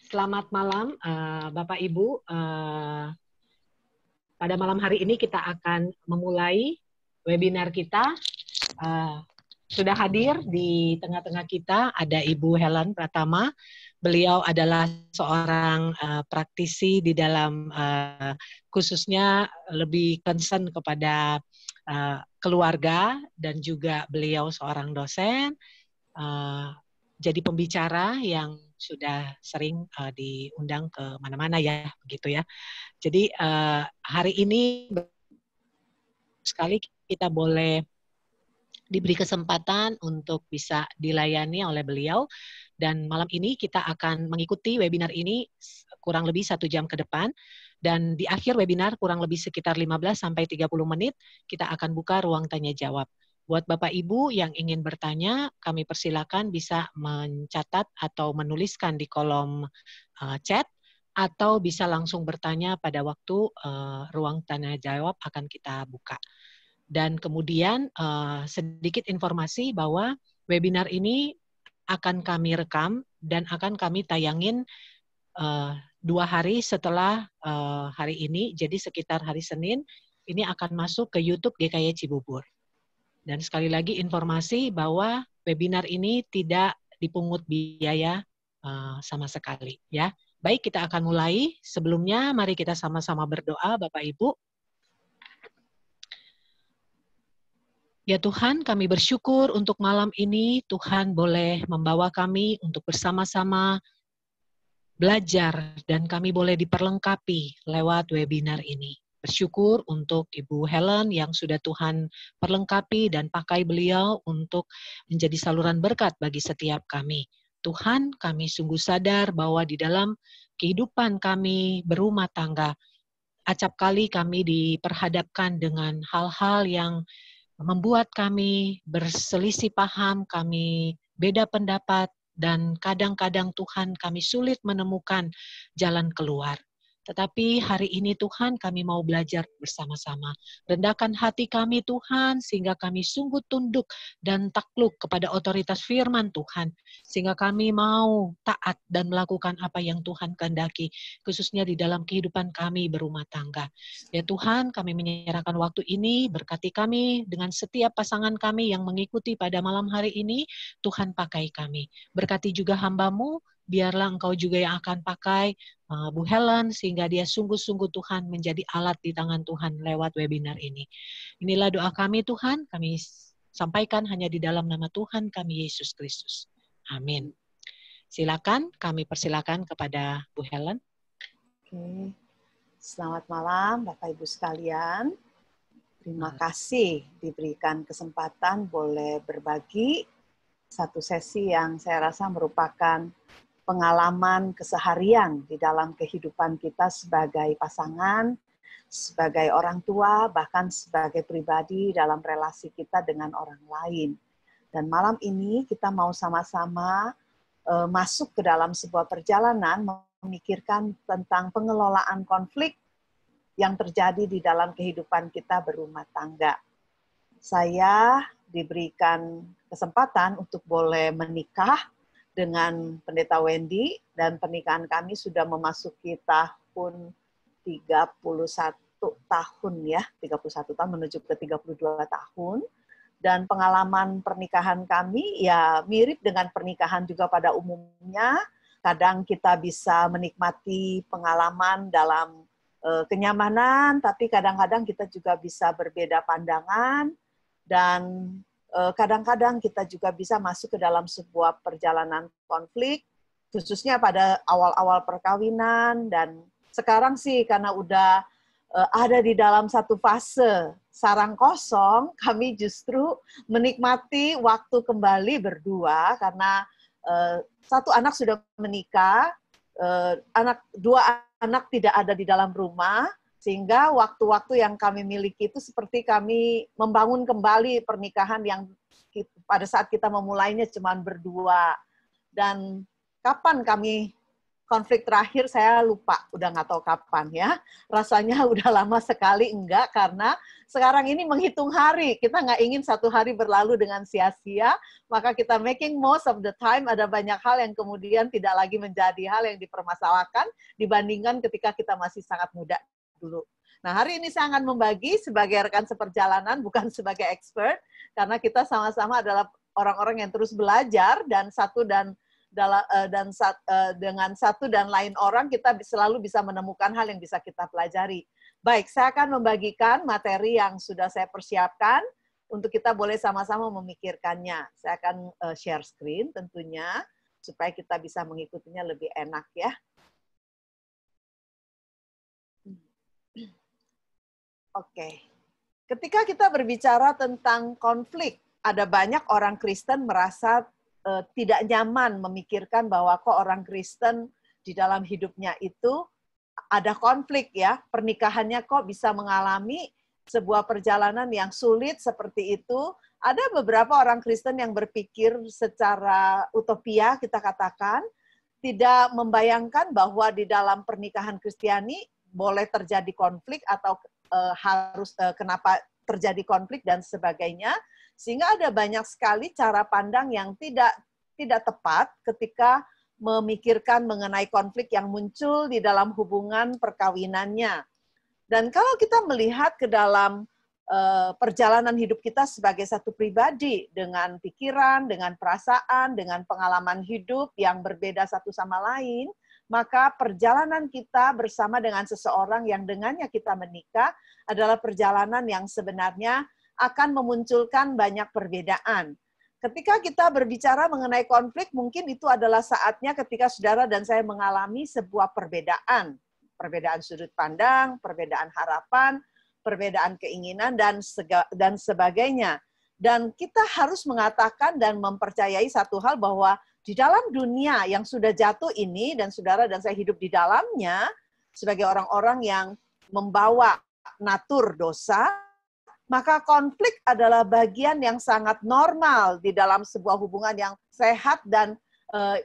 Selamat malam, Bapak Ibu. Pada malam hari ini kita akan memulai webinar kita. Sudah hadir di tengah-tengah kita ada Ibu Helen Pratama. Beliau adalah seorang praktisi di dalam khususnya lebih concern kepada keluarga, dan juga beliau seorang dosen. Jadi pembicara yang sudah sering diundang ke mana-mana ya, begitu ya. Jadi hari ini sekali kita boleh diberi kesempatan untuk bisa dilayani oleh beliau, dan malam ini kita akan mengikuti webinar ini kurang lebih 1 jam ke depan, dan di akhir webinar kurang lebih sekitar 15-30 menit kita akan buka ruang tanya jawab. Buat Bapak Ibu yang ingin bertanya, kami persilakan bisa mencatat atau menuliskan di kolom chat, atau bisa langsung bertanya pada waktu ruang tanya jawab akan kita buka. Dan kemudian sedikit informasi bahwa webinar ini akan kami rekam dan akan kami tayangin 2 hari setelah hari ini, jadi sekitar hari Senin, ini akan masuk ke YouTube GKY Cibubur. Dan sekali lagi informasi bahwa webinar ini tidak dipungut biaya sama sekali, ya. Baik, kita akan mulai. Sebelumnya mari kita sama-sama berdoa, Bapak Ibu. Ya Tuhan, kami bersyukur untuk malam ini Tuhan boleh membawa kami untuk bersama-sama belajar, dan kami boleh diperlengkapi lewat webinar ini. Bersyukur untuk Ibu Helen yang sudah Tuhan perlengkapi dan pakai beliau untuk menjadi saluran berkat bagi setiap kami. Tuhan, kami sungguh sadar bahwa di dalam kehidupan kami berumah tangga, acap kali kami diperhadapkan dengan hal-hal yang membuat kami berselisih paham, kami beda pendapat, dan kadang-kadang Tuhan kami sulit menemukan jalan keluar. Tetapi hari ini Tuhan kami mau belajar bersama-sama. Rendahkan hati kami Tuhan, sehingga kami sungguh tunduk dan takluk kepada otoritas firman Tuhan. Sehingga kami mau taat dan melakukan apa yang Tuhan kehendaki, khususnya di dalam kehidupan kami berumah tangga. Ya Tuhan, kami menyerahkan waktu ini, berkati kami dengan setiap pasangan kami yang mengikuti pada malam hari ini. Tuhan pakai kami. Berkati juga hamba-Mu, biarlah Engkau juga yang akan pakai Bu Helen, sehingga dia sungguh-sungguh Tuhan menjadi alat di tangan Tuhan lewat webinar ini. Inilah doa kami Tuhan, kami sampaikan hanya di dalam nama Tuhan kami Yesus Kristus. Amin. Silakan, kami persilakan kepada Bu Helen. Oke. Selamat malam Bapak Ibu sekalian. Terima kasih diberikan kesempatan boleh berbagi satu sesi yang saya rasa merupakan pengalaman keseharian di dalam kehidupan kita sebagai pasangan, sebagai orang tua, bahkan sebagai pribadi dalam relasi kita dengan orang lain. Dan malam ini kita mau sama-sama masuk ke dalam sebuah perjalanan memikirkan tentang pengelolaan konflik yang terjadi di dalam kehidupan kita berumah tangga. Saya diberikan kesempatan untuk boleh menikah dengan Pendeta Wendy, dan pernikahan kami sudah memasuki tahun 31 tahun ya, 31 tahun menuju ke 32 tahun. Dan pengalaman pernikahan kami ya mirip dengan pernikahan juga pada umumnya. Kadang kita bisa menikmati pengalaman dalam kenyamanan, tapi kadang-kadang kita juga bisa berbeda pandangan, dan kadang-kadang kita juga bisa masuk ke dalam sebuah perjalanan konflik, khususnya pada awal-awal perkawinan. Dan sekarang sih karena udah ada di dalam satu fase sarang kosong, kami justru menikmati waktu kembali berdua, karena satu anak sudah menikah, dua anak tidak ada di dalam rumah, sehingga waktu-waktu yang kami miliki itu seperti kami membangun kembali pernikahan yang pada saat kita memulainya cuma berdua. Dan kapan kami konflik terakhir saya lupa, udah nggak tahu kapan ya. Rasanya udah lama sekali enggak, karena sekarang ini menghitung hari. Kita nggak ingin satu hari berlalu dengan sia-sia, maka kita making most of the time. Ada banyak hal yang kemudian tidak lagi menjadi hal yang dipermasalahkan dibandingkan ketika kita masih sangat muda dulu. Nah, hari ini saya akan membagi sebagai rekan seperjalanan, bukan sebagai expert, karena kita sama-sama adalah orang-orang yang terus belajar, dan dengan satu dan lain orang kita selalu bisa menemukan hal yang bisa kita pelajari. Baik, saya akan membagikan materi yang sudah saya persiapkan untuk kita boleh sama-sama memikirkannya. Saya akan share screen tentunya supaya kita bisa mengikutinya lebih enak ya. Oke. Ketika kita berbicara tentang konflik, ada banyak orang Kristen merasa tidak nyaman memikirkan bahwa kok orang Kristen di dalam hidupnya itu ada konflik ya, pernikahannya kok bisa mengalami sebuah perjalanan yang sulit seperti itu. Ada beberapa orang Kristen yang berpikir secara utopia, kita katakan, tidak membayangkan bahwa di dalam pernikahan Kristiani boleh terjadi konflik atau kenapa terjadi konflik dan sebagainya. Sehingga ada banyak sekali cara pandang yang tidak tepat ketika memikirkan mengenai konflik yang muncul di dalam hubungan perkawinannya. Dan kalau kita melihat ke dalam perjalanan hidup kita sebagai satu pribadi dengan pikiran, dengan perasaan, dengan pengalaman hidup yang berbeda satu sama lain, maka perjalanan kita bersama dengan seseorang yang dengannya kita menikah adalah perjalanan yang sebenarnya akan memunculkan banyak perbedaan. Ketika kita berbicara mengenai konflik, mungkin itu adalah saatnya ketika saudara dan saya mengalami sebuah perbedaan. Perbedaan sudut pandang, perbedaan harapan, perbedaan keinginan, dan sebagainya. Dan kita harus mengatakan dan mempercayai satu hal bahwa di dalam dunia yang sudah jatuh ini, dan saudara dan saya hidup di dalamnya, sebagai orang-orang yang membawa natur dosa, maka konflik adalah bagian yang sangat normal di dalam sebuah hubungan yang sehat dan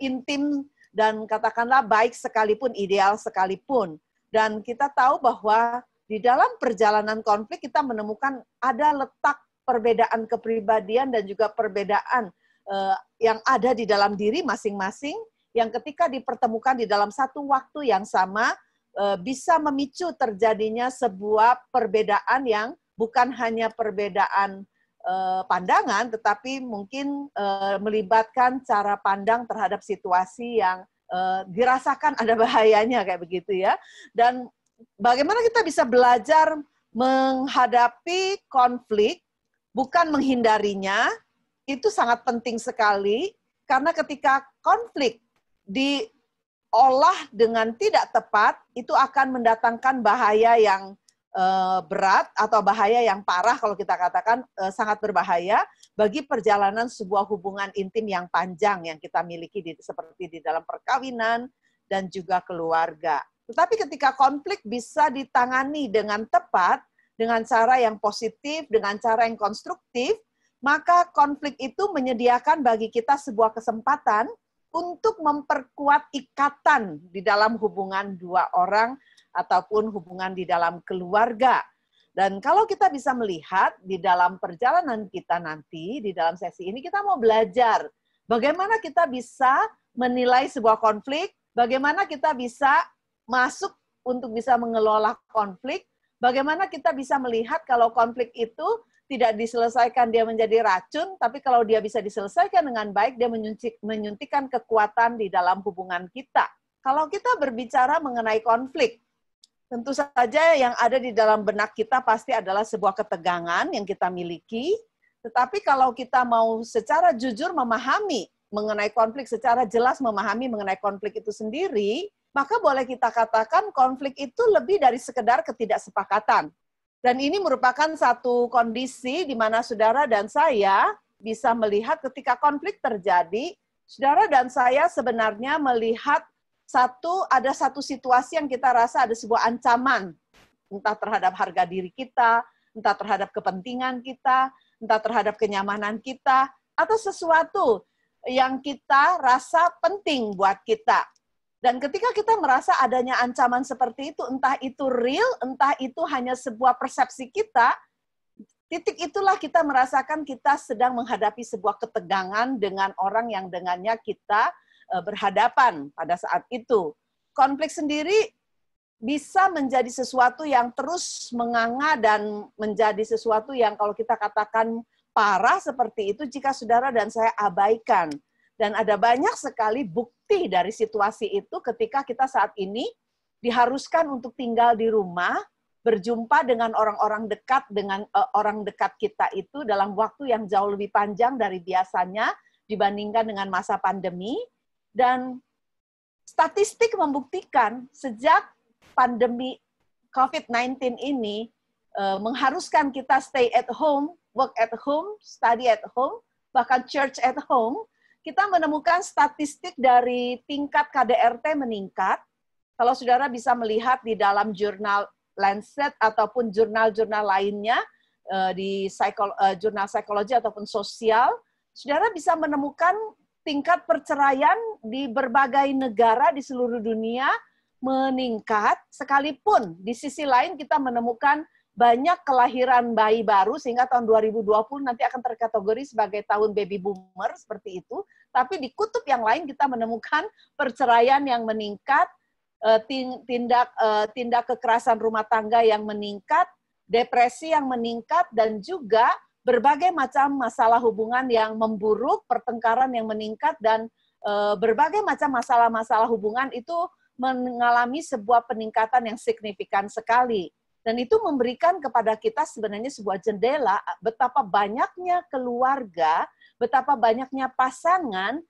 intim dan katakanlah baik sekalipun, ideal sekalipun. Dan kita tahu bahwa di dalam perjalanan konflik kita menemukan ada letak perbedaan kepribadian dan juga perbedaan yang ada di dalam diri masing-masing yang ketika dipertemukan di dalam satu waktu yang sama bisa memicu terjadinya sebuah perbedaan yang bukan hanya perbedaan pandangan, tetapi mungkin melibatkan cara pandang terhadap situasi yang dirasakan ada bahayanya kayak begitu ya. Dan bagaimana kita bisa belajar menghadapi konflik, bukan menghindarinya, itu sangat penting sekali, karena ketika konflik diolah dengan tidak tepat, itu akan mendatangkan bahaya yang berat atau bahaya yang parah kalau kita katakan sangat berbahaya bagi perjalanan sebuah hubungan intim yang panjang yang kita miliki seperti di dalam perkawinan dan juga keluarga. Tetapi ketika konflik bisa ditangani dengan tepat, dengan cara yang positif, dengan cara yang konstruktif, maka konflik itu menyediakan bagi kita sebuah kesempatan untuk memperkuat ikatan di dalam hubungan dua orang ataupun hubungan di dalam keluarga. Dan kalau kita bisa melihat di dalam perjalanan kita nanti, di dalam sesi ini kita mau belajar bagaimana kita bisa menilai sebuah konflik, bagaimana kita bisa masuk untuk bisa mengelola konflik, bagaimana kita bisa melihat kalau konflik itu tidak diselesaikan dia menjadi racun, tapi kalau dia bisa diselesaikan dengan baik, dia menyuntikkan kekuatan di dalam hubungan kita. Kalau kita berbicara mengenai konflik, tentu saja yang ada di dalam benak kita pasti adalah sebuah ketegangan yang kita miliki. Tetapi kalau kita mau secara jujur memahami mengenai konflik, secara jelas memahami mengenai konflik itu sendiri, maka boleh kita katakan konflik itu lebih dari sekedar ketidaksepakatan. Dan ini merupakan satu kondisi di mana saudara dan saya bisa melihat ketika konflik terjadi, saudara dan saya sebenarnya melihat ada satu situasi yang kita rasa ada sebuah ancaman, entah terhadap harga diri kita, entah terhadap kepentingan kita, entah terhadap kenyamanan kita, atau sesuatu yang kita rasa penting buat kita. Dan ketika kita merasa adanya ancaman seperti itu, entah itu real, entah itu hanya sebuah persepsi kita, titik itulah kita merasakan kita sedang menghadapi sebuah ketegangan dengan orang yang dengannya kita berhadapan pada saat itu. Konflik sendiri bisa menjadi sesuatu yang terus menganga dan menjadi sesuatu yang kalau kita katakan parah seperti itu jika saudara dan saya abaikan. Dan ada banyak sekali bukti dari situasi itu ketika kita saat ini diharuskan untuk tinggal di rumah, berjumpa dengan orang-orang dekat, dengan orang dekat kita itu dalam waktu yang jauh lebih panjang dari biasanya dibandingkan dengan masa pandemi. Dan statistik membuktikan sejak pandemi COVID-19 ini mengharuskan kita stay at home, work at home, study at home, bahkan church at home, kita menemukan statistik dari tingkat KDRT meningkat. Kalau saudara bisa melihat di dalam jurnal Lancet ataupun jurnal-jurnal lainnya, di jurnal psikologi ataupun sosial, saudara bisa menemukan tingkat perceraian di berbagai negara di seluruh dunia meningkat, sekalipun di sisi lain kita menemukan banyak kelahiran bayi baru, sehingga tahun 2020 nanti akan terkategori sebagai tahun baby boomer, seperti itu. Tapi di kutub yang lain kita menemukan perceraian yang meningkat, tindak kekerasan rumah tangga yang meningkat, depresi yang meningkat, dan juga berbagai macam masalah hubungan yang memburuk, pertengkaran yang meningkat, dan berbagai macam masalah-masalah hubungan itu mengalami sebuah peningkatan yang signifikan sekali. Dan itu memberikan kepada kita sebenarnya sebuah jendela betapa banyaknya keluarga, betapa banyaknya pasangan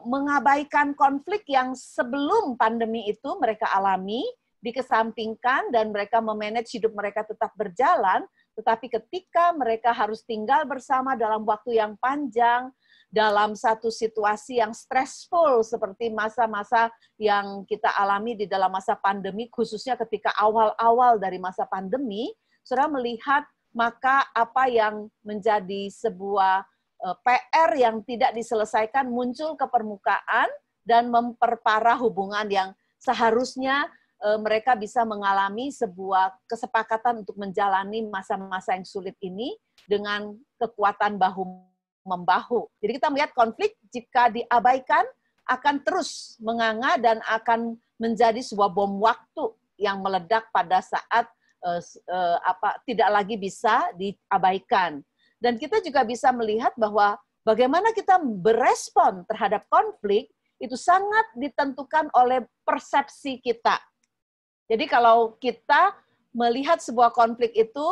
mengabaikan konflik yang sebelum pandemi itu mereka alami, dikesampingkan, dan mereka memanage hidup mereka tetap berjalan, tetapi ketika mereka harus tinggal bersama dalam waktu yang panjang, dalam satu situasi yang stressful seperti masa-masa yang kita alami di dalam masa pandemi, khususnya ketika awal-awal dari masa pandemi, saudara melihat maka apa yang menjadi sebuah PR yang tidak diselesaikan muncul ke permukaan dan memperparah hubungan yang seharusnya mereka bisa mengalami sebuah kesepakatan untuk menjalani masa-masa yang sulit ini dengan kekuatan bahu-membahu. Jadi kita melihat konflik jika diabaikan akan terus menganga dan akan menjadi sebuah bom waktu yang meledak pada saat tidak lagi bisa diabaikan. Dan kita juga bisa melihat bahwa bagaimana kita berespon terhadap konflik itu sangat ditentukan oleh persepsi kita. Jadi kalau kita melihat sebuah konflik itu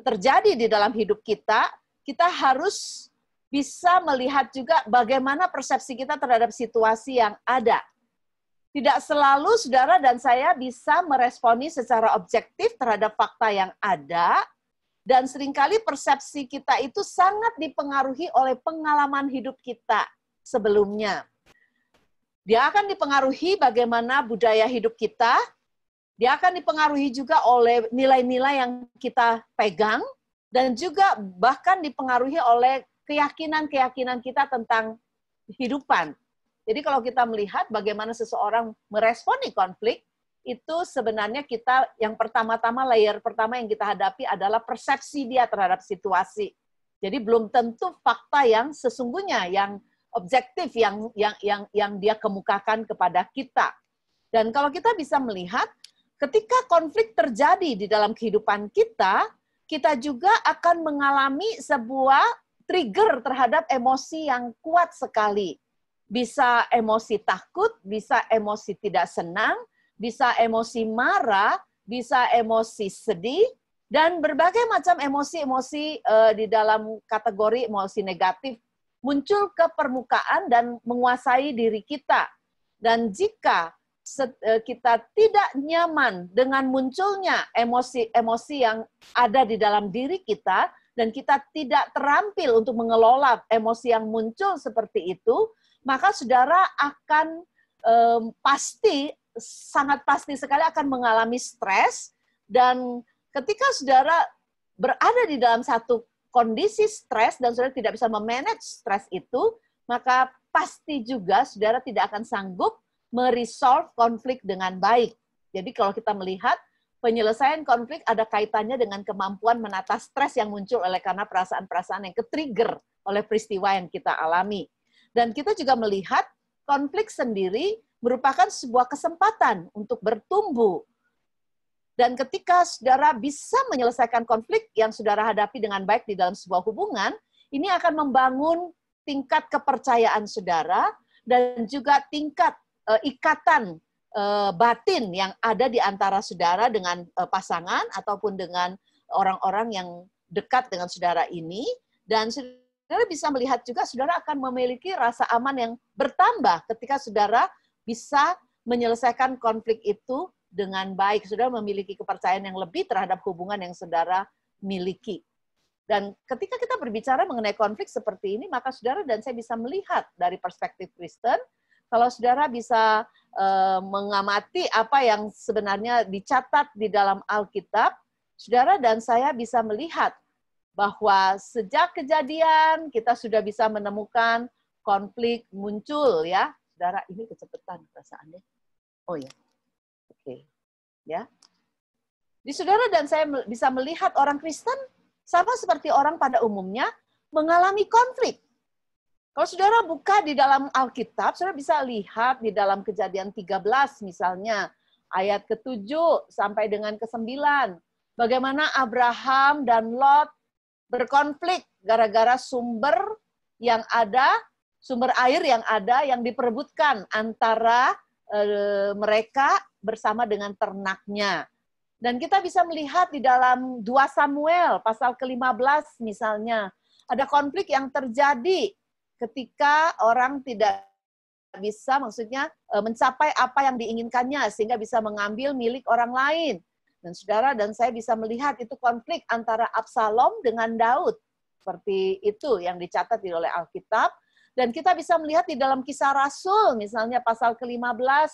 terjadi di dalam hidup kita, kita harus bisa melihat juga bagaimana persepsi kita terhadap situasi yang ada. Tidak selalu saudara dan saya bisa meresponi secara objektif terhadap fakta yang ada, dan seringkali persepsi kita itu sangat dipengaruhi oleh pengalaman hidup kita sebelumnya. Dia akan dipengaruhi bagaimana budaya hidup kita, dia akan dipengaruhi juga oleh nilai-nilai yang kita pegang, dan juga bahkan dipengaruhi oleh keyakinan-keyakinan kita tentang kehidupan. Jadi kalau kita melihat bagaimana seseorang meresponi konflik, itu sebenarnya kita yang pertama-tama, layer pertama yang kita hadapi adalah persepsi dia terhadap situasi. Jadi belum tentu fakta yang sesungguhnya, yang objektif, yang dia kemukakan kepada kita. Dan kalau kita bisa melihat, ketika konflik terjadi di dalam kehidupan kita, kita juga akan mengalami sebuah trigger terhadap emosi yang kuat sekali. Bisa emosi takut, bisa emosi tidak senang, bisa emosi marah, bisa emosi sedih, dan berbagai macam emosi-emosi di dalam kategori emosi negatif muncul ke permukaan dan menguasai diri kita. Dan jika kita tidak nyaman dengan munculnya emosi-emosi yang ada di dalam diri kita, dan kita tidak terampil untuk mengelola emosi yang muncul seperti itu, maka saudara akan sangat pasti sekali akan mengalami stres, dan ketika saudara berada di dalam satu kondisi stres dan saudara tidak bisa memanage stres itu, maka pasti juga saudara tidak akan sanggup meresolve konflik dengan baik. Jadi kalau kita melihat penyelesaian konflik ada kaitannya dengan kemampuan menata stres yang muncul oleh karena perasaan-perasaan yang ke-trigger oleh peristiwa yang kita alami. Dan kita juga melihat konflik sendiri merupakan sebuah kesempatan untuk bertumbuh. Dan ketika saudara bisa menyelesaikan konflik yang saudara hadapi dengan baik di dalam sebuah hubungan, ini akan membangun tingkat kepercayaan saudara dan juga tingkat ikatan batin yang ada di antara saudara dengan pasangan ataupun dengan orang-orang yang dekat dengan saudara ini. Dan saudara bisa melihat juga saudara akan memiliki rasa aman yang bertambah ketika saudara bisa menyelesaikan konflik itu dengan baik. Saudara memiliki kepercayaan yang lebih terhadap hubungan yang saudara miliki. Dan ketika kita berbicara mengenai konflik seperti ini, maka saudara dan saya bisa melihat dari perspektif Kristen, kalau saudara bisa mengamati apa yang sebenarnya dicatat di dalam Alkitab, saudara dan saya bisa melihat bahwa sejak kejadian kita sudah bisa menemukan konflik muncul, ya. Saudara, ini kecepatan perasaannya. Oh ya. Oke. Ya. Di saudara dan saya bisa melihat orang Kristen sama seperti orang pada umumnya mengalami konflik. Kalau saudara buka di dalam Alkitab, saudara bisa lihat di dalam Kejadian 13 misalnya, ayat ke-7 sampai dengan ke-9. Bagaimana Abraham dan Lot berkonflik gara-gara sumber air yang ada yang diperebutkan antara mereka bersama dengan ternaknya. Dan kita bisa melihat di dalam 2 Samuel pasal ke-15 misalnya, ada konflik yang terjadi ketika orang tidak bisa mencapai apa yang diinginkannya sehingga bisa mengambil milik orang lain. Dan saudara dan saya bisa melihat itu konflik antara Absalom dengan Daud. Seperti itu yang dicatat oleh Alkitab. Dan kita bisa melihat di dalam Kisah Rasul, misalnya pasal ke-15,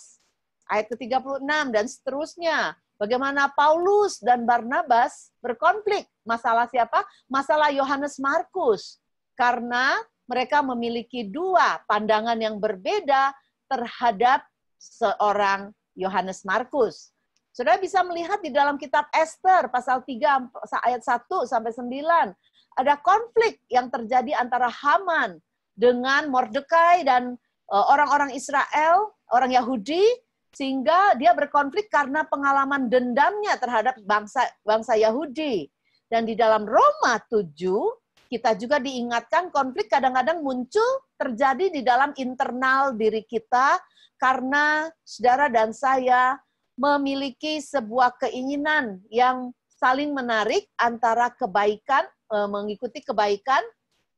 ayat ke-36, dan seterusnya. Bagaimana Paulus dan Barnabas berkonflik. Masalah siapa? Masalah Yohanes Markus. Karena mereka memiliki 2 pandangan yang berbeda terhadap seorang Yohanes Markus. Saudara bisa melihat di dalam kitab Esther, pasal 3, ayat 1 sampai 9. Ada konflik yang terjadi antara Haman dengan Mordekai dan orang-orang Israel, orang Yahudi, sehingga dia berkonflik karena pengalaman dendamnya terhadap bangsa Yahudi. Dan di dalam Roma 7, kita juga diingatkan konflik kadang-kadang muncul terjadi di dalam internal diri kita karena saudara dan saya memiliki sebuah keinginan yang saling menarik antara kebaikan, mengikuti kebaikan,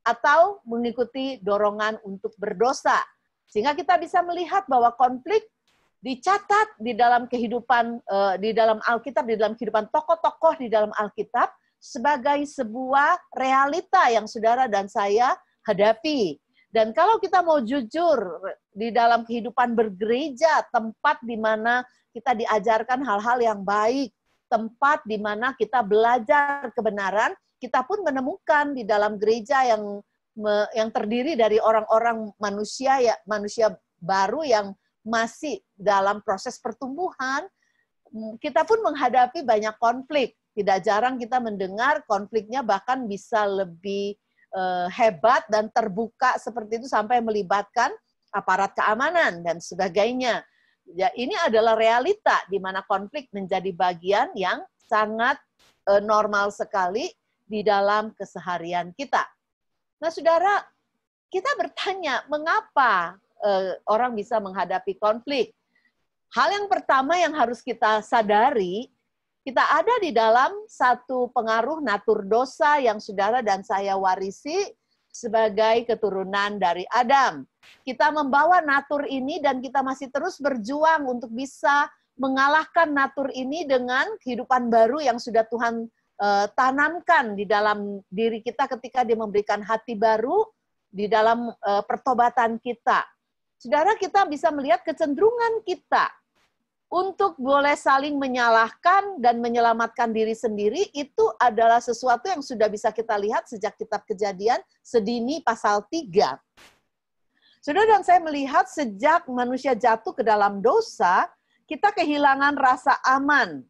atau mengikuti dorongan untuk berdosa. Sehingga kita bisa melihat bahwa konflik dicatat di dalam kehidupan, di dalam Alkitab, di dalam kehidupan tokoh-tokoh di dalam Alkitab, sebagai sebuah realita yang saudara dan saya hadapi. Dan kalau kita mau jujur, di dalam kehidupan bergereja, tempat di mana kita diajarkan hal-hal yang baik, tempat di mana kita belajar kebenaran, kita pun menemukan di dalam gereja yang terdiri dari orang-orang manusia baru yang masih dalam proses pertumbuhan, kita pun menghadapi banyak konflik. Tidak jarang kita mendengar konfliknya bahkan bisa lebih hebat dan terbuka seperti itu sampai melibatkan aparat keamanan dan sebagainya. Ya, ini adalah realita di mana konflik menjadi bagian yang sangat normal sekali di dalam keseharian kita. Nah, saudara, kita bertanya, mengapa orang bisa menghadapi konflik? Hal yang pertama yang harus kita sadari, kita ada di dalam satu pengaruh natur dosa yang saudara dan saya warisi sebagai keturunan dari Adam. Kita membawa natur ini dan kita masih terus berjuang untuk bisa mengalahkan natur ini dengan kehidupan baru yang sudah Tuhan tanamkan di dalam diri kita ketika Dia memberikan hati baru di dalam pertobatan kita. Saudara, kita bisa melihat kecenderungan kita untuk boleh saling menyalahkan dan menyelamatkan diri sendiri, itu adalah sesuatu yang sudah bisa kita lihat sejak kitab Kejadian sedini pasal 3. Saudara dan saya melihat sejak manusia jatuh ke dalam dosa, kita kehilangan rasa aman.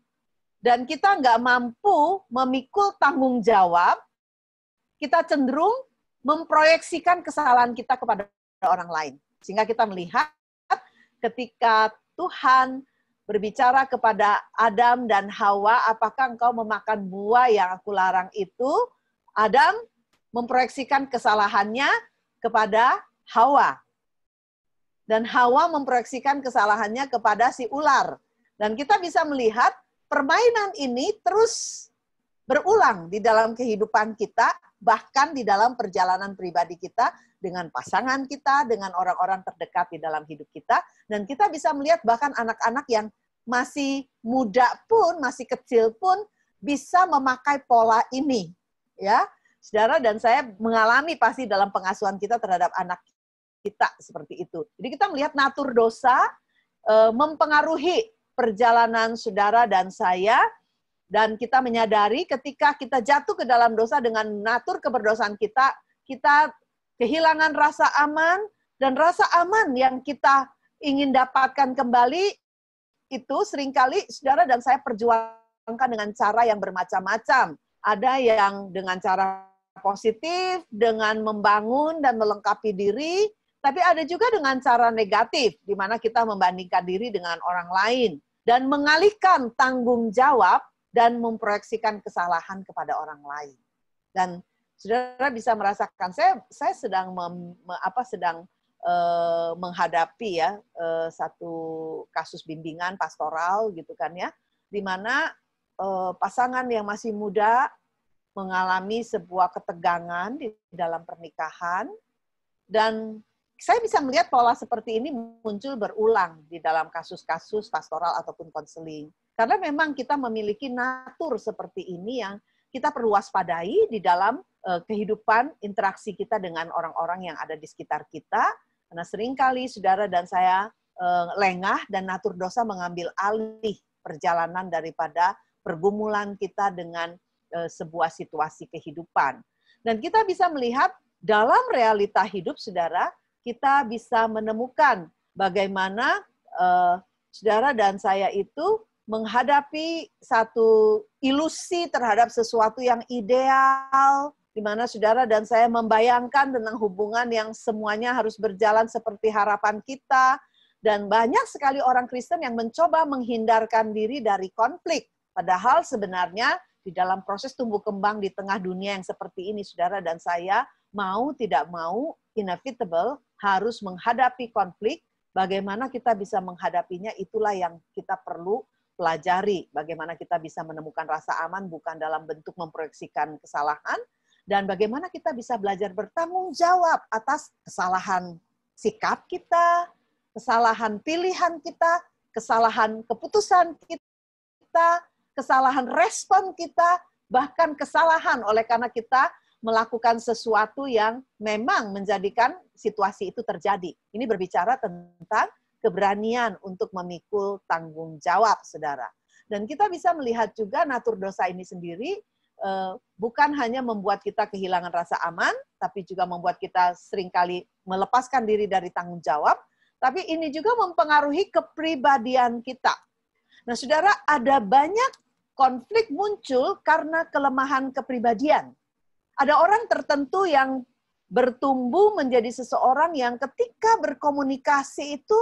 Dan kita nggak mampu memikul tanggung jawab, kita cenderung memproyeksikan kesalahan kita kepada orang lain. Sehingga kita melihat ketika Tuhan berbicara kepada Adam dan Hawa, apakah engkau memakan buah yang aku larang itu? Adam memproyeksikan kesalahannya kepada Hawa. Dan Hawa memproyeksikan kesalahannya kepada si ular. Dan kita bisa melihat permainan ini terus berulang di dalam kehidupan kita, bahkan di dalam perjalanan pribadi kita, dengan pasangan kita, dengan orang-orang terdekat di dalam hidup kita. Dan kita bisa melihat bahkan anak-anak yang masih muda pun, masih kecil pun, bisa memakai pola ini. Ya, saudara dan saya mengalami pasti dalam pengasuhan kita terhadap anak kita seperti itu. Jadi kita melihat natur dosa mempengaruhi perjalanan saudara dan saya, dan kita menyadari ketika kita jatuh ke dalam dosa dengan natur keberdosaan kita, kita kehilangan rasa aman, dan rasa aman yang kita ingin dapatkan kembali itu seringkali saudara dan saya perjuangkan dengan cara yang bermacam-macam. Ada yang dengan cara positif, dengan membangun dan melengkapi diri, tapi ada juga dengan cara negatif, di mana kita membandingkan diri dengan orang lain, dan mengalihkan tanggung jawab, dan memproyeksikan kesalahan kepada orang lain. Dan saudara bisa merasakan, saya sedang menghadapi ya satu kasus bimbingan pastoral gitu kan ya, di mana pasangan yang masih muda mengalami sebuah ketegangan di dalam pernikahan, dan saya bisa melihat pola seperti ini muncul berulang di dalam kasus-kasus pastoral ataupun konseling. Karena memang kita memiliki natur seperti ini yang kita perlu waspadai di dalam kehidupan interaksi kita dengan orang-orang yang ada di sekitar kita. Karena seringkali saudara dan saya lengah dan natur dosa mengambil alih perjalanan daripada pergumulan kita dengan sebuah situasi kehidupan. Dan kita bisa melihat dalam realita hidup saudara, kita bisa menemukan bagaimana saudara dan saya itu menghadapi satu ilusi terhadap sesuatu yang ideal, di mana saudara dan saya membayangkan tentang hubungan yang semuanya harus berjalan seperti harapan kita, dan banyak sekali orang Kristen yang mencoba menghindarkan diri dari konflik. Padahal sebenarnya di dalam proses tumbuh kembang di tengah dunia yang seperti ini, saudara dan saya mau tidak mau, inevitable, harus menghadapi konflik. Bagaimana kita bisa menghadapinya, itulah yang kita perlu pelajari. Bagaimana kita bisa menemukan rasa aman bukan dalam bentuk memproyeksikan kesalahan, dan bagaimana kita bisa belajar bertanggung jawab atas kesalahan sikap kita, kesalahan pilihan kita, kesalahan keputusan kita, kesalahan respon kita, bahkan kesalahan oleh karena kita melakukan sesuatu yang memang menjadikan situasi itu terjadi. Ini berbicara tentang keberanian untuk memikul tanggung jawab, saudara. Dan kita bisa melihat juga natur dosa ini sendiri bukan hanya membuat kita kehilangan rasa aman, tapi juga membuat kita seringkali melepaskan diri dari tanggung jawab, tapi ini juga mempengaruhi kepribadian kita. Nah, saudara, ada banyak konflik muncul karena kelemahan kepribadian. Ada orang tertentu yang bertumbuh menjadi seseorang yang ketika berkomunikasi itu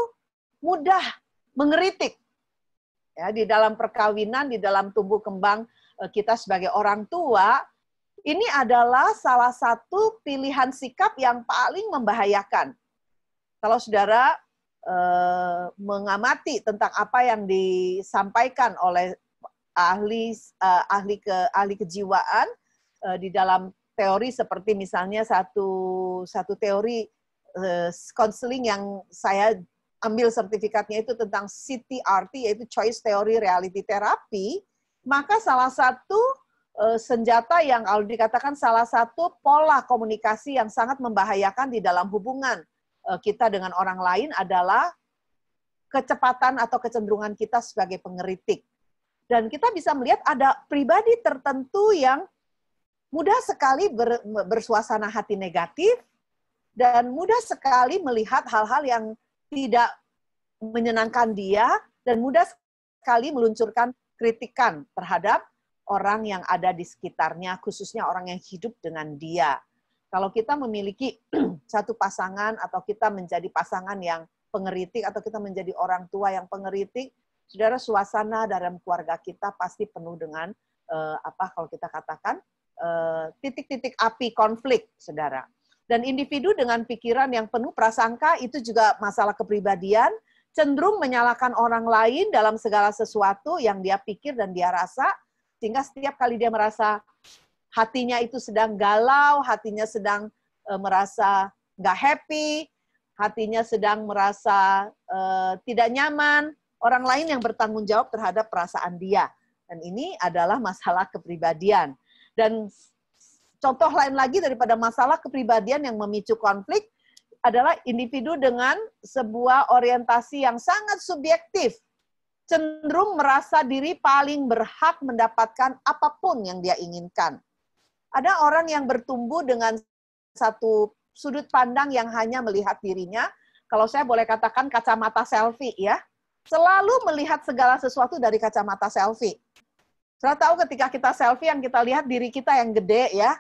mudah mengeritik. Ya, di dalam perkawinan, di dalam tumbuh kembang kita sebagai orang tua, ini adalah salah satu pilihan sikap yang paling membahayakan. Kalau saudara mengamati tentang apa yang disampaikan oleh ahli kejiwaan di dalam teori seperti misalnya satu teori konseling yang saya ambil sertifikatnya itu tentang CTRT, yaitu Choice Theory Reality Therapy, maka salah satu senjata yang kalau dikatakan salah satu pola komunikasi yang sangat membahayakan di dalam hubungan kita dengan orang lain adalah kecepatan atau kecenderungan kita sebagai pengeritik. Dan kita bisa melihat ada pribadi tertentu yang mudah sekali bersuasana hati negatif, dan mudah sekali melihat hal-hal yang tidak menyenangkan dia, dan mudah sekali meluncurkan kritikan terhadap orang yang ada di sekitarnya, khususnya orang yang hidup dengan dia. Kalau kita memiliki satu pasangan atau kita menjadi pasangan yang pengeritik atau kita menjadi orang tua yang pengeritik, saudara, suasana dalam keluarga kita pasti penuh dengan kalau kita katakan titik-titik api konflik, saudara. Dan individu dengan pikiran yang penuh prasangka itu juga masalah kepribadian, cenderung menyalahkan orang lain dalam segala sesuatu yang dia pikir dan dia rasa, sehingga setiap kali dia merasa hatinya itu sedang galau, hatinya sedang merasa nggak happy, hatinya sedang merasa tidak nyaman, orang lain yang bertanggung jawab terhadap perasaan dia. Dan ini adalah masalah kepribadian. Dan contoh lain lagi daripada masalah kepribadian yang memicu konflik adalah individu dengan sebuah orientasi yang sangat subjektif, cenderung merasa diri paling berhak mendapatkan apapun yang dia inginkan. Ada orang yang bertumbuh dengan satu sudut pandang yang hanya melihat dirinya, kalau saya boleh katakan kacamata selfie ya, selalu melihat segala sesuatu dari kacamata selfie. Saya tahu ketika kita selfie yang kita lihat diri kita yang gede ya,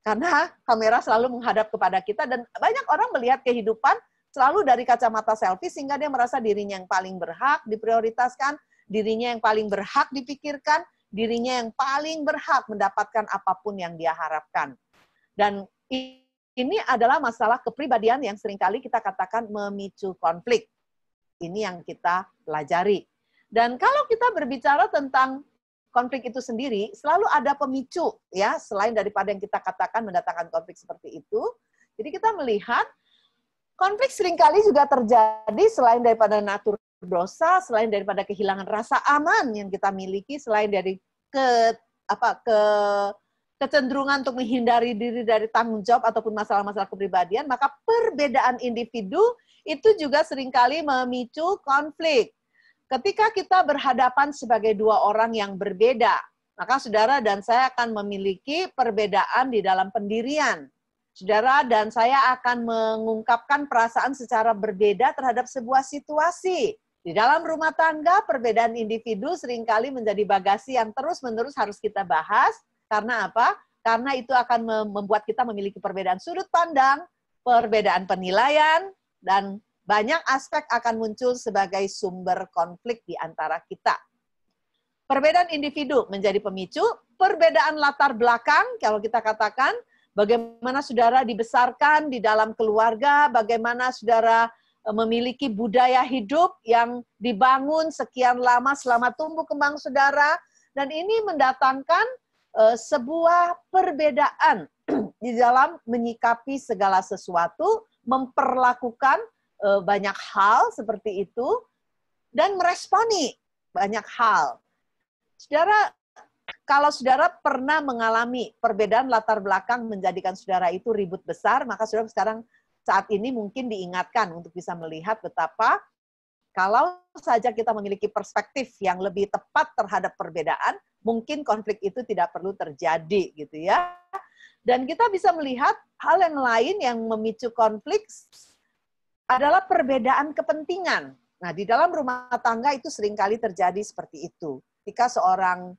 karena kamera selalu menghadap kepada kita, dan banyak orang melihat kehidupan selalu dari kacamata selfie sehingga dia merasa dirinya yang paling berhak diprioritaskan, dirinya yang paling berhak dipikirkan, dirinya yang paling berhak mendapatkan apapun yang dia harapkan. Dan ini adalah masalah kepribadian yang seringkali kita katakan memicu konflik. Ini yang kita pelajari. Dan kalau kita berbicara tentang konflik itu sendiri, selalu ada pemicu, ya, selain daripada yang kita katakan mendatangkan konflik seperti itu. Jadi kita melihat konflik seringkali juga terjadi selain daripada natur dosa, selain daripada kehilangan rasa aman yang kita miliki, selain dari kecenderungan untuk menghindari diri dari tanggung jawab ataupun masalah-masalah kepribadian, maka perbedaan individu itu juga seringkali memicu konflik. Ketika kita berhadapan sebagai dua orang yang berbeda, maka saudara dan saya akan memiliki perbedaan di dalam pendirian. Saudara dan saya akan mengungkapkan perasaan secara berbeda terhadap sebuah situasi. Di dalam rumah tangga, perbedaan individu seringkali menjadi bagasi yang terus-menerus harus kita bahas. Karena apa? Karena itu akan membuat kita memiliki perbedaan sudut pandang, perbedaan penilaian, dan banyak aspek akan muncul sebagai sumber konflik di antara kita. Perbedaan individu menjadi pemicu, perbedaan latar belakang, kalau kita katakan, bagaimana saudara dibesarkan di dalam keluarga, bagaimana saudara memiliki budaya hidup yang dibangun sekian lama selama tumbuh kembang saudara, dan ini mendatangkan sebuah perbedaan di dalam menyikapi segala sesuatu, memperlakukan banyak hal seperti itu, dan meresponi banyak hal. Saudara, kalau saudara pernah mengalami perbedaan latar belakang menjadikan saudara itu ribut besar, maka saudara sekarang saat ini mungkin diingatkan untuk bisa melihat betapa kalau saja kita memiliki perspektif yang lebih tepat terhadap perbedaan, mungkin konflik itu tidak perlu terjadi gitu ya. Dan kita bisa melihat hal yang lain yang memicu konflik adalah perbedaan kepentingan. Nah, di dalam rumah tangga itu seringkali terjadi seperti itu. Ketika seorang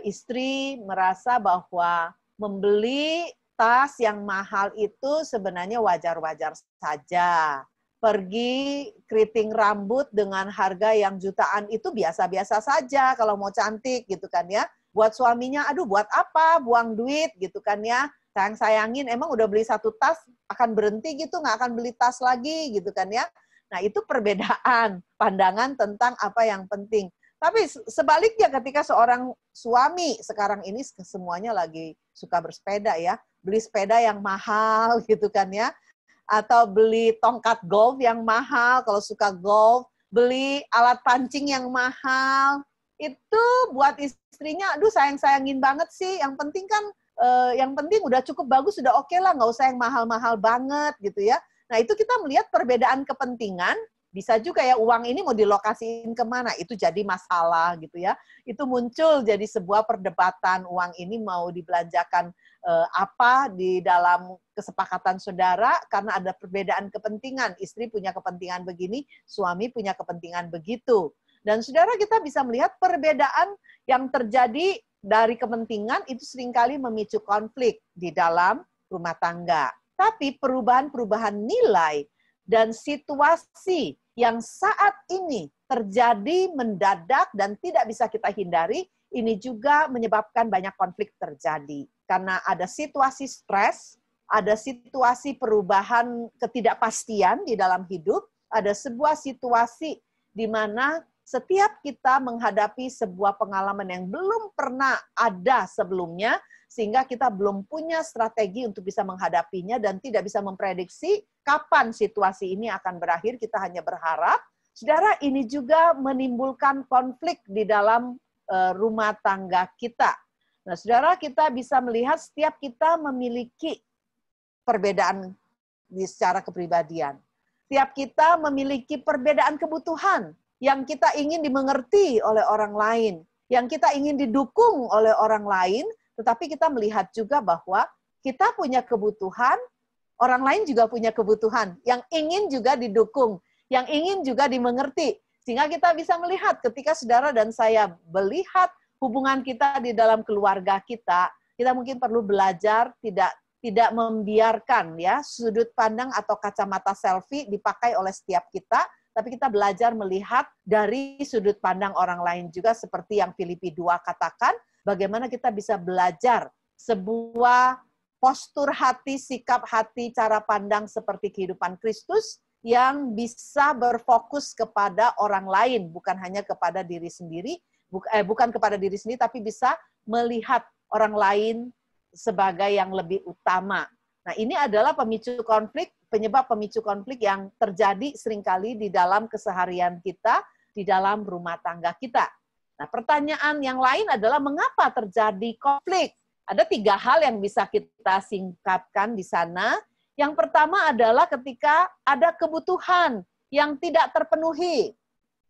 istri merasa bahwa membeli tas yang mahal itu sebenarnya wajar-wajar saja. Pergi keriting rambut dengan harga yang jutaan itu biasa-biasa saja kalau mau cantik gitu kan ya. Buat suaminya, aduh buat apa, buang duit gitu kan ya. Sayang-sayangin, emang udah beli satu tas, akan berhenti gitu, nggak akan beli tas lagi gitu kan ya. Nah itu perbedaan pandangan tentang apa yang penting. Tapi sebaliknya ketika seorang suami sekarang ini semuanya lagi suka bersepeda ya, beli sepeda yang mahal gitu kan ya, atau beli tongkat golf yang mahal kalau suka golf, beli alat pancing yang mahal, itu buat istrinya, aduh sayang-sayangin banget sih, yang penting kan yang penting udah cukup bagus, sudah oke lah, nggak usah yang mahal-mahal banget gitu ya. Nah itu kita melihat perbedaan kepentingan, bisa juga ya uang ini mau dilokasiin kemana, itu jadi masalah gitu ya. Itu muncul jadi sebuah perdebatan, uang ini mau dibelanjakan apa di dalam kesepakatan saudara, karena ada perbedaan kepentingan. Istri punya kepentingan begini, suami punya kepentingan begitu. Dan saudara, kita bisa melihat perbedaan yang terjadi dari kepentingan itu seringkali memicu konflik di dalam rumah tangga. Tapi perubahan-perubahan nilai dan situasi yang saat ini terjadi mendadak dan tidak bisa kita hindari, ini juga menyebabkan banyak konflik terjadi. Karena ada situasi stres, ada situasi perubahan ketidakpastian di dalam hidup, ada sebuah situasi di mana setiap kita menghadapi sebuah pengalaman yang belum pernah ada sebelumnya, sehingga kita belum punya strategi untuk bisa menghadapinya dan tidak bisa memprediksi kapan situasi ini akan berakhir. Kita hanya berharap. Saudara, ini juga menimbulkan konflik di dalam rumah tangga kita. Nah, saudara, kita bisa melihat setiap kita memiliki perbedaan secara kepribadian. Setiap kita memiliki perbedaan kebutuhan yang kita ingin dimengerti oleh orang lain, yang kita ingin didukung oleh orang lain, tetapi kita melihat juga bahwa kita punya kebutuhan, orang lain juga punya kebutuhan, yang ingin juga didukung, yang ingin juga dimengerti. Sehingga kita bisa melihat ketika saudara dan saya melihat hubungan kita di dalam keluarga kita mungkin perlu belajar tidak membiarkan ya sudut pandang atau kacamata selfie dipakai oleh setiap kita, tapi kita belajar melihat dari sudut pandang orang lain juga, seperti yang Filipi 2 katakan, bagaimana kita bisa belajar sebuah postur hati, sikap hati, cara pandang seperti kehidupan Kristus yang bisa berfokus kepada orang lain, bukan hanya kepada diri sendiri, bukan kepada diri sendiri, tapi bisa melihat orang lain sebagai yang lebih utama. Nah, ini adalah pemicu konflik, penyebab pemicu konflik yang terjadi seringkali di dalam keseharian kita, di dalam rumah tangga kita. Nah, pertanyaan yang lain adalah mengapa terjadi konflik? Ada 3 hal yang bisa kita singkapkan di sana. Yang pertama adalah ketika ada kebutuhan yang tidak terpenuhi.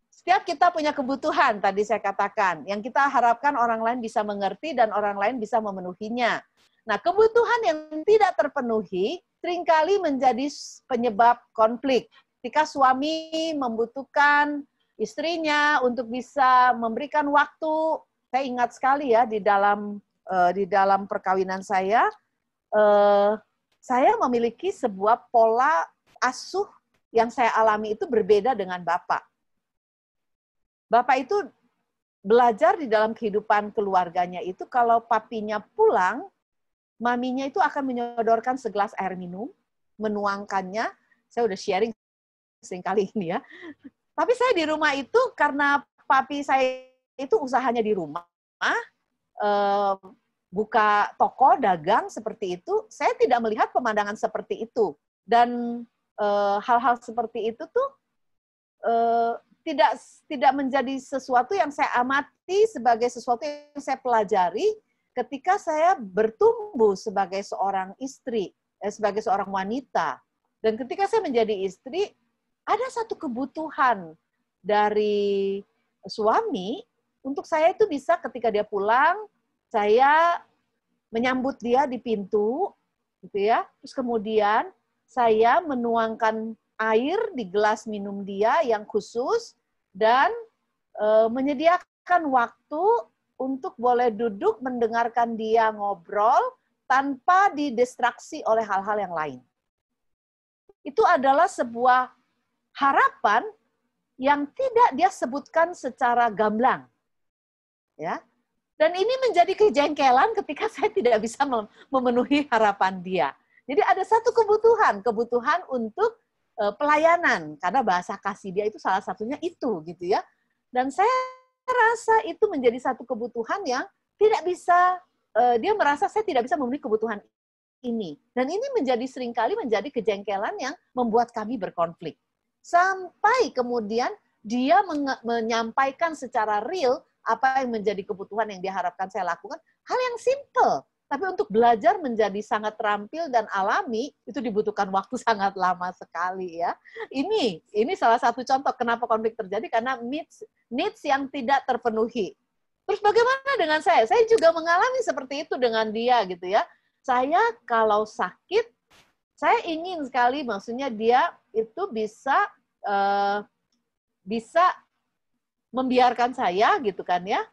Setiap kita punya kebutuhan, tadi saya katakan, yang kita harapkan orang lain bisa mengerti dan orang lain bisa memenuhinya. Nah, kebutuhan yang tidak terpenuhi seringkali menjadi penyebab konflik. Ketika suami membutuhkan istrinya untuk bisa memberikan waktu, saya ingat sekali ya di dalam perkawinan saya memiliki sebuah pola asuh yang saya alami itu berbeda dengan Bapak. Bapak itu belajar di dalam kehidupan keluarganya itu kalau papinya pulang, maminya itu akan menyodorkan segelas air minum, menuangkannya. Saya udah sharing seringkali ini ya. Tapi saya di rumah itu karena papi saya itu usahanya di rumah, buka toko, dagang seperti itu, saya tidak melihat pemandangan seperti itu. Dan hal-hal seperti itu tuh tidak menjadi sesuatu yang saya amati sebagai sesuatu yang saya pelajari ketika saya bertumbuh sebagai seorang istri, sebagai seorang wanita. Dan ketika saya menjadi istri, ada satu kebutuhan dari suami untuk saya itu bisa ketika dia pulang, saya menyambut dia di pintu, gitu ya. Terus kemudian saya menuangkan air di gelas minum dia yang khusus dan menyediakan waktu untuk boleh duduk mendengarkan dia ngobrol tanpa didistraksi oleh hal-hal yang lain. Itu adalah sebuah harapan yang tidak dia sebutkan secara gamblang. Ya. Dan ini menjadi kejengkelan ketika saya tidak bisa memenuhi harapan dia. Jadi ada satu kebutuhan untuk pelayanan, karena bahasa kasih dia itu salah satunya itu, gitu ya. Dan saya rasa itu menjadi satu kebutuhan yang tidak bisa, dia merasa saya tidak bisa memenuhi kebutuhan ini. Dan ini seringkali menjadi kejengkelan yang membuat kami berkonflik. Sampai kemudian dia menyampaikan secara real apa yang menjadi kebutuhan yang diharapkan saya lakukan, hal yang simple. Tapi untuk belajar menjadi sangat terampil dan alami, itu dibutuhkan waktu sangat lama sekali ya. Ini salah satu contoh kenapa konflik terjadi, karena needs yang tidak terpenuhi. Terus bagaimana dengan saya? Saya juga mengalami seperti itu dengan dia gitu ya. saya kalau sakit, saya ingin sekali, maksudnya dia itu bisa membiarkan saya gitu kan ya,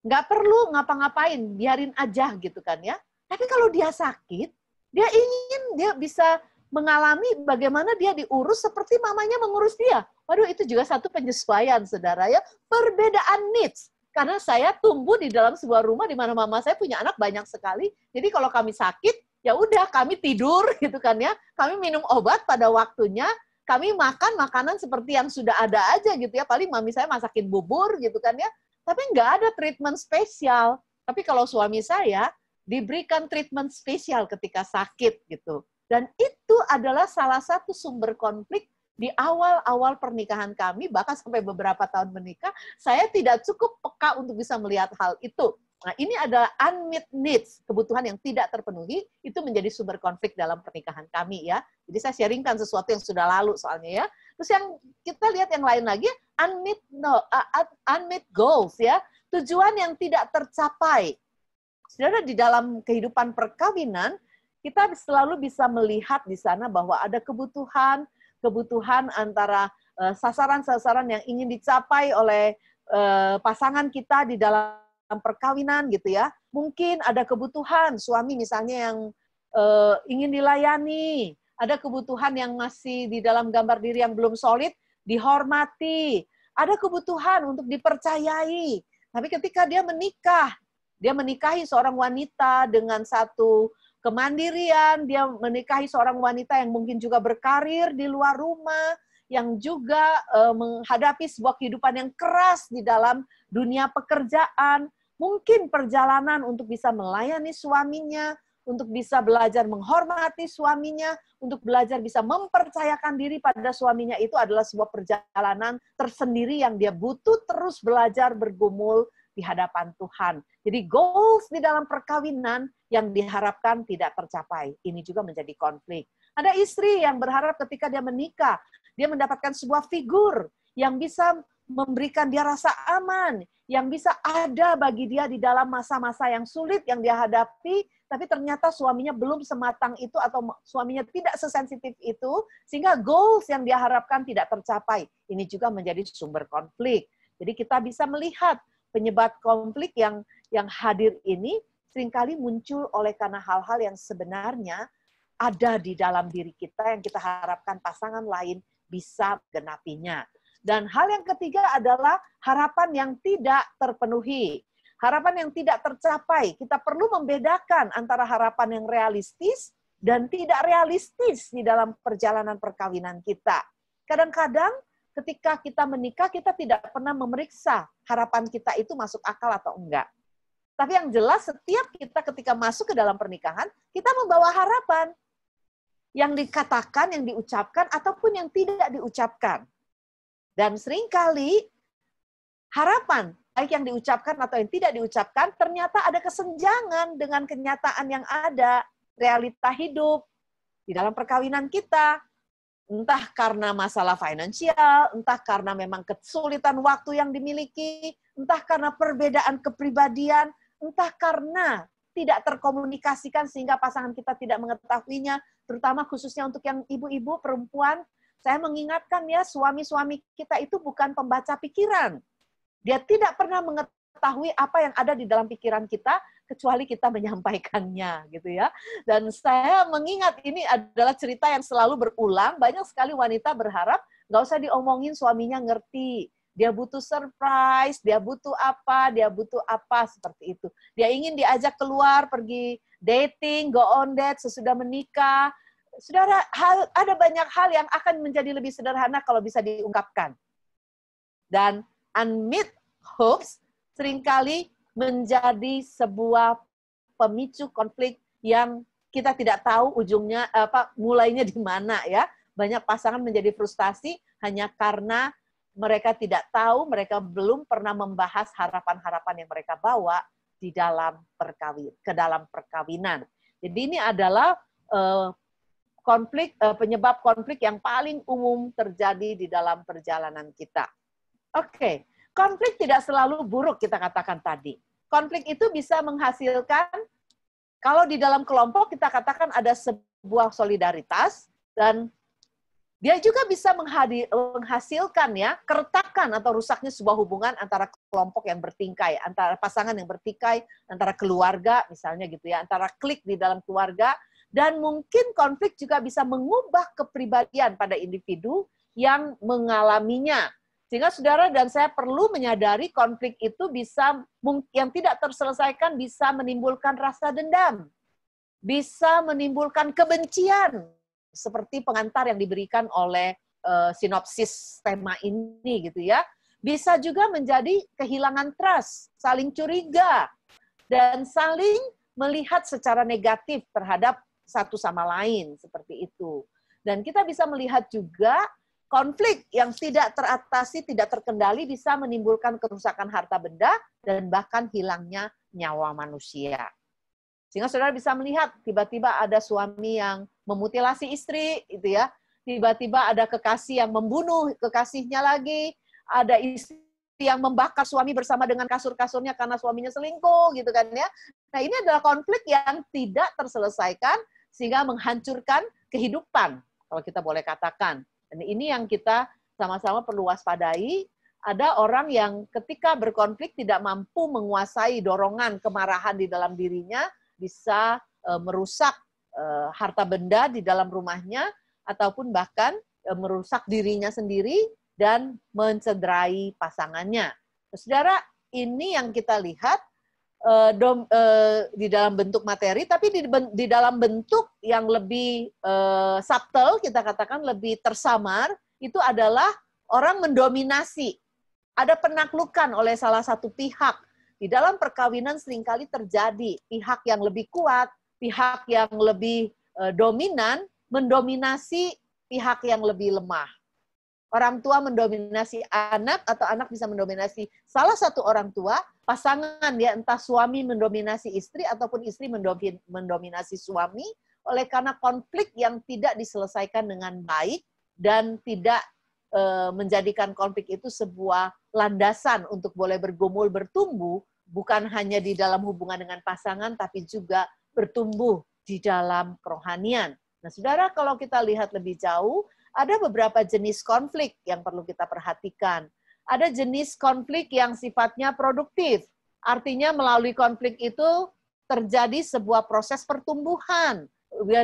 nggak perlu ngapa-ngapain, biarin aja gitu kan ya. Tapi kalau dia sakit, dia ingin dia bisa mengalami bagaimana dia diurus seperti mamanya mengurus dia. Waduh, itu juga satu penyesuaian, saudara ya. Perbedaan needs. Karena saya tumbuh di dalam sebuah rumah di mana mama saya punya anak banyak sekali. Jadi kalau kami sakit, ya udah kami tidur gitu kan ya. Kami minum obat pada waktunya. Kami makan makanan seperti yang sudah ada aja gitu ya. Paling mami saya masakin bubur gitu kan ya. Tapi nggak ada treatment spesial. Tapi kalau suami saya diberikan treatment spesial ketika sakit gitu. Dan itu adalah salah satu sumber konflik di awal-awal pernikahan kami, bahkan sampai beberapa tahun menikah, saya tidak cukup peka untuk bisa melihat hal itu. Nah, ini adalah unmet needs, kebutuhan yang tidak terpenuhi, itu menjadi sumber konflik dalam pernikahan kami ya. Jadi saya sharingkan sesuatu yang sudah lalu soalnya ya. Terus yang kita lihat yang lain lagi, unmet goals ya, tujuan yang tidak tercapai. Saudara, di dalam kehidupan perkawinan, kita selalu bisa melihat di sana bahwa ada kebutuhan antara sasaran-sasaran yang ingin dicapai oleh pasangan kita di dalam perkawinan gitu ya. Mungkin ada kebutuhan suami misalnya yang ingin dilayani, ada kebutuhan yang masih di dalam gambar diri yang belum solid, dihormati, ada kebutuhan untuk dipercayai. Tapi ketika dia menikah, dia menikahi seorang wanita dengan satu kemandirian, dia menikahi seorang wanita yang mungkin juga berkarir di luar rumah, yang juga menghadapi sebuah kehidupan yang keras di dalam dunia pekerjaan, mungkin perjalanan untuk bisa melayani suaminya, untuk bisa belajar menghormati suaminya, untuk belajar bisa mempercayakan diri pada suaminya, itu adalah sebuah perjalanan tersendiri yang dia butuh terus belajar bergumul di hadapan Tuhan. Jadi goals di dalam perkawinan yang diharapkan tidak tercapai. Ini juga menjadi konflik. Ada istri yang berharap ketika dia menikah, dia mendapatkan sebuah figur yang bisa memberikan dia rasa aman, yang bisa ada bagi dia di dalam masa-masa yang sulit yang dia hadapi, tapi ternyata suaminya belum sematang itu atau suaminya tidak sesensitif itu, sehingga goals yang dia harapkan tidak tercapai. Ini juga menjadi sumber konflik. Jadi kita bisa melihat penyebab konflik yang hadir ini seringkali muncul oleh karena hal-hal yang sebenarnya ada di dalam diri kita yang kita harapkan pasangan lain bisa menggenapinya. Dan hal yang ketiga adalah harapan yang tidak terpenuhi. Harapan yang tidak tercapai. Kita perlu membedakan antara harapan yang realistis dan tidak realistis di dalam perjalanan perkawinan kita. Kadang-kadang ketika kita menikah, kita tidak pernah memeriksa harapan kita itu masuk akal atau enggak. Tapi yang jelas setiap kita ketika masuk ke dalam pernikahan, kita membawa harapan. Yang dikatakan, yang diucapkan, ataupun yang tidak diucapkan. Dan seringkali harapan, baik yang diucapkan atau yang tidak diucapkan, ternyata ada kesenjangan dengan kenyataan yang ada, realita hidup di dalam perkawinan kita. Entah karena masalah finansial, entah karena memang kesulitan waktu yang dimiliki, entah karena perbedaan kepribadian, entah karena tidak terkomunikasikan sehingga pasangan kita tidak mengetahuinya, terutama khususnya untuk yang ibu-ibu, perempuan. Saya mengingatkan ya, suami-suami kita itu bukan pembaca pikiran. Dia tidak pernah mengetahui apa yang ada di dalam pikiran kita, kecuali kita menyampaikannya, gitu ya. Dan saya mengingat ini adalah cerita yang selalu berulang. Banyak sekali wanita berharap nggak usah diomongin suaminya ngerti. Dia butuh surprise, dia butuh apa, seperti itu. Dia ingin diajak keluar, pergi dating, go on date, sesudah menikah. Saudara, ada banyak hal yang akan menjadi lebih sederhana kalau bisa diungkapkan. Dan unmet hopes seringkali menjadi sebuah pemicu konflik yang kita tidak tahu ujungnya mulainya di mana ya. Banyak pasangan menjadi frustasi hanya karena mereka tidak tahu, mereka belum pernah membahas harapan-harapan yang mereka bawa di dalam dalam perkawinan. Jadi ini adalah penyebab konflik yang paling umum terjadi di dalam perjalanan kita. Oke. Konflik tidak selalu buruk, kita katakan tadi. Konflik itu bisa menghasilkan Kalau di dalam kelompok kita katakan ada sebuah solidaritas dan dia juga bisa menghasilkan ya keretakan atau rusaknya sebuah hubungan antara kelompok yang bertingkai, antara pasangan yang bertikai, antara keluarga misalnya gitu ya, antara klik di dalam keluarga, dan mungkin konflik juga bisa mengubah kepribadian pada individu yang mengalaminya. Sehingga saudara dan saya perlu menyadari konflik itu bisa yang tidak terselesaikan bisa menimbulkan rasa dendam, bisa menimbulkan kebencian, seperti pengantar yang diberikan oleh sinopsis tema ini gitu ya. Bisa juga menjadi kehilangan trust, saling curiga, dan saling melihat secara negatif terhadap satu sama lain, seperti itu. Dan kita bisa melihat juga konflik yang tidak teratasi, tidak terkendali bisa menimbulkan kerusakan harta benda dan bahkan hilangnya nyawa manusia. Sehingga saudara bisa melihat tiba-tiba ada suami yang memutilasi istri, gitu ya. Tiba-tiba ada kekasih yang membunuh kekasihnya lagi, ada istri yang membakar suami bersama dengan kasur-kasurnya karena suaminya selingkuh, gitu kan ya. Nah, ini adalah konflik yang tidak terselesaikan sehingga menghancurkan kehidupan, kalau kita boleh katakan. Dan ini yang kita sama-sama perlu waspadai. Ada orang yang ketika berkonflik tidak mampu menguasai dorongan kemarahan di dalam dirinya, bisa merusak harta benda di dalam rumahnya, ataupun bahkan merusak dirinya sendiri dan mencederai pasangannya. Saudara, ini yang kita lihat di dalam bentuk materi, tapi di dalam bentuk yang lebih subtle, kita katakan lebih tersamar, itu adalah orang mendominasi. Ada penaklukan oleh salah satu pihak. Di dalam perkawinan seringkali terjadi pihak yang lebih kuat, pihak yang lebih dominan, mendominasi pihak yang lebih lemah. Orang tua mendominasi anak, atau anak bisa mendominasi salah satu orang tua, pasangan ya, entah suami mendominasi istri, ataupun istri mendominasi suami, oleh karena konflik yang tidak diselesaikan dengan baik, dan tidak menjadikan konflik itu sebuah landasan untuk boleh bergumul, bertumbuh, bukan hanya di dalam hubungan dengan pasangan, tapi juga bertumbuh di dalam kerohanian. Nah, saudara, kalau kita lihat lebih jauh, ada beberapa jenis konflik yang perlu kita perhatikan. Ada jenis konflik yang sifatnya produktif. Artinya melalui konflik itu terjadi sebuah proses pertumbuhan,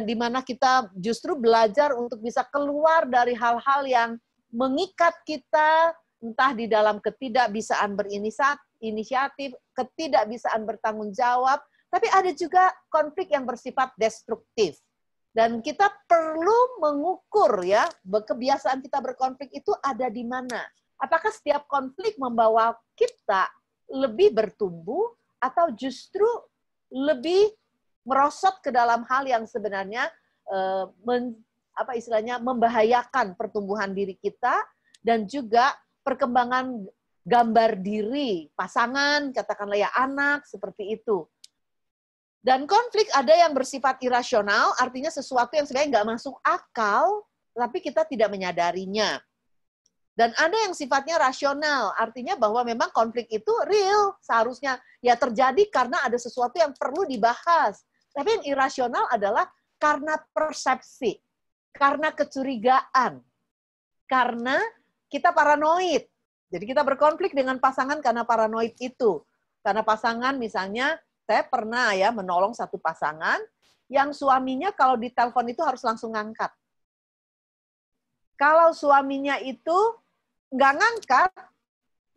di mana kita justru belajar untuk bisa keluar dari hal-hal yang mengikat kita, entah di dalam ketidakbisaan berinisiatif, ketidakbisaan bertanggung jawab, tapi ada juga konflik yang bersifat destruktif. Dan kita perlu mengukur ya, kebiasaan kita berkonflik itu ada di mana. Apakah setiap konflik membawa kita lebih bertumbuh atau justru lebih merosot ke dalam hal yang sebenarnya membahayakan pertumbuhan diri kita dan juga perkembangan gambar diri pasangan, katakanlah ya anak, seperti itu. Dan konflik ada yang bersifat irasional, artinya sesuatu yang sebenarnya nggak masuk akal, tapi kita tidak menyadarinya. Dan ada yang sifatnya rasional, artinya bahwa memang konflik itu real, seharusnya ya terjadi karena ada sesuatu yang perlu dibahas. Tapi yang irasional adalah karena persepsi, karena kecurigaan, karena kita paranoid. Jadi kita berkonflik dengan pasangan karena paranoid itu. Karena pasangan misalnya, saya pernah ya menolong satu pasangan yang suaminya kalau ditelepon itu harus langsung ngangkat. Kalau suaminya itu nggak ngangkat,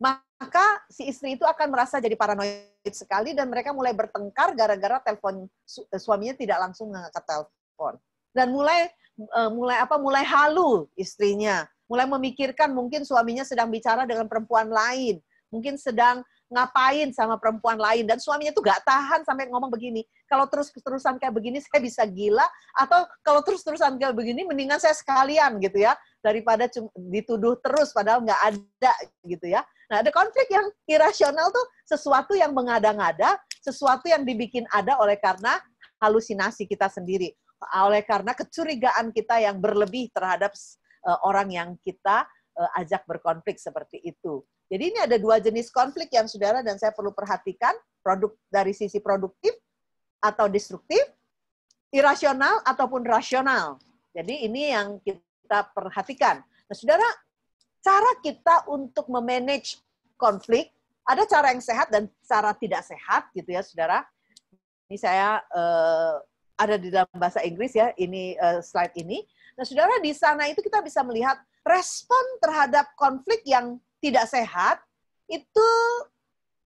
maka si istri itu akan merasa jadi paranoid sekali dan mereka mulai bertengkar gara-gara telepon suaminya tidak langsung ngangkat telepon. Dan mulai halu istrinya, mulai memikirkan mungkin suaminya sedang bicara dengan perempuan lain, mungkin sedang ngapain sama perempuan lain, dan suaminya tuh gak tahan sampai ngomong begini, kalau terus-terusan kayak begini saya bisa gila, atau kalau terus-terusan kayak begini mendingan saya sekalian gitu ya, daripada dituduh terus padahal nggak ada gitu ya. Nah, ada konflik yang irasional tuh sesuatu yang mengada-ngada, sesuatu yang dibikin ada oleh karena halusinasi kita sendiri, oleh karena kecurigaan kita yang berlebih terhadap orang yang kita ajak berkonflik seperti itu. Jadi ini ada dua jenis konflik yang saudara dan saya perlu perhatikan, dari sisi produktif, atau destruktif, irasional ataupun rasional. Jadi ini yang kita perhatikan. Nah, saudara, cara kita untuk memanage konflik, ada cara yang sehat dan cara tidak sehat, gitu ya, saudara. Ini saya ada di dalam bahasa Inggris ya, ini slide ini. Nah, saudara, di sana itu kita bisa melihat respon terhadap konflik yang tidak sehat, itu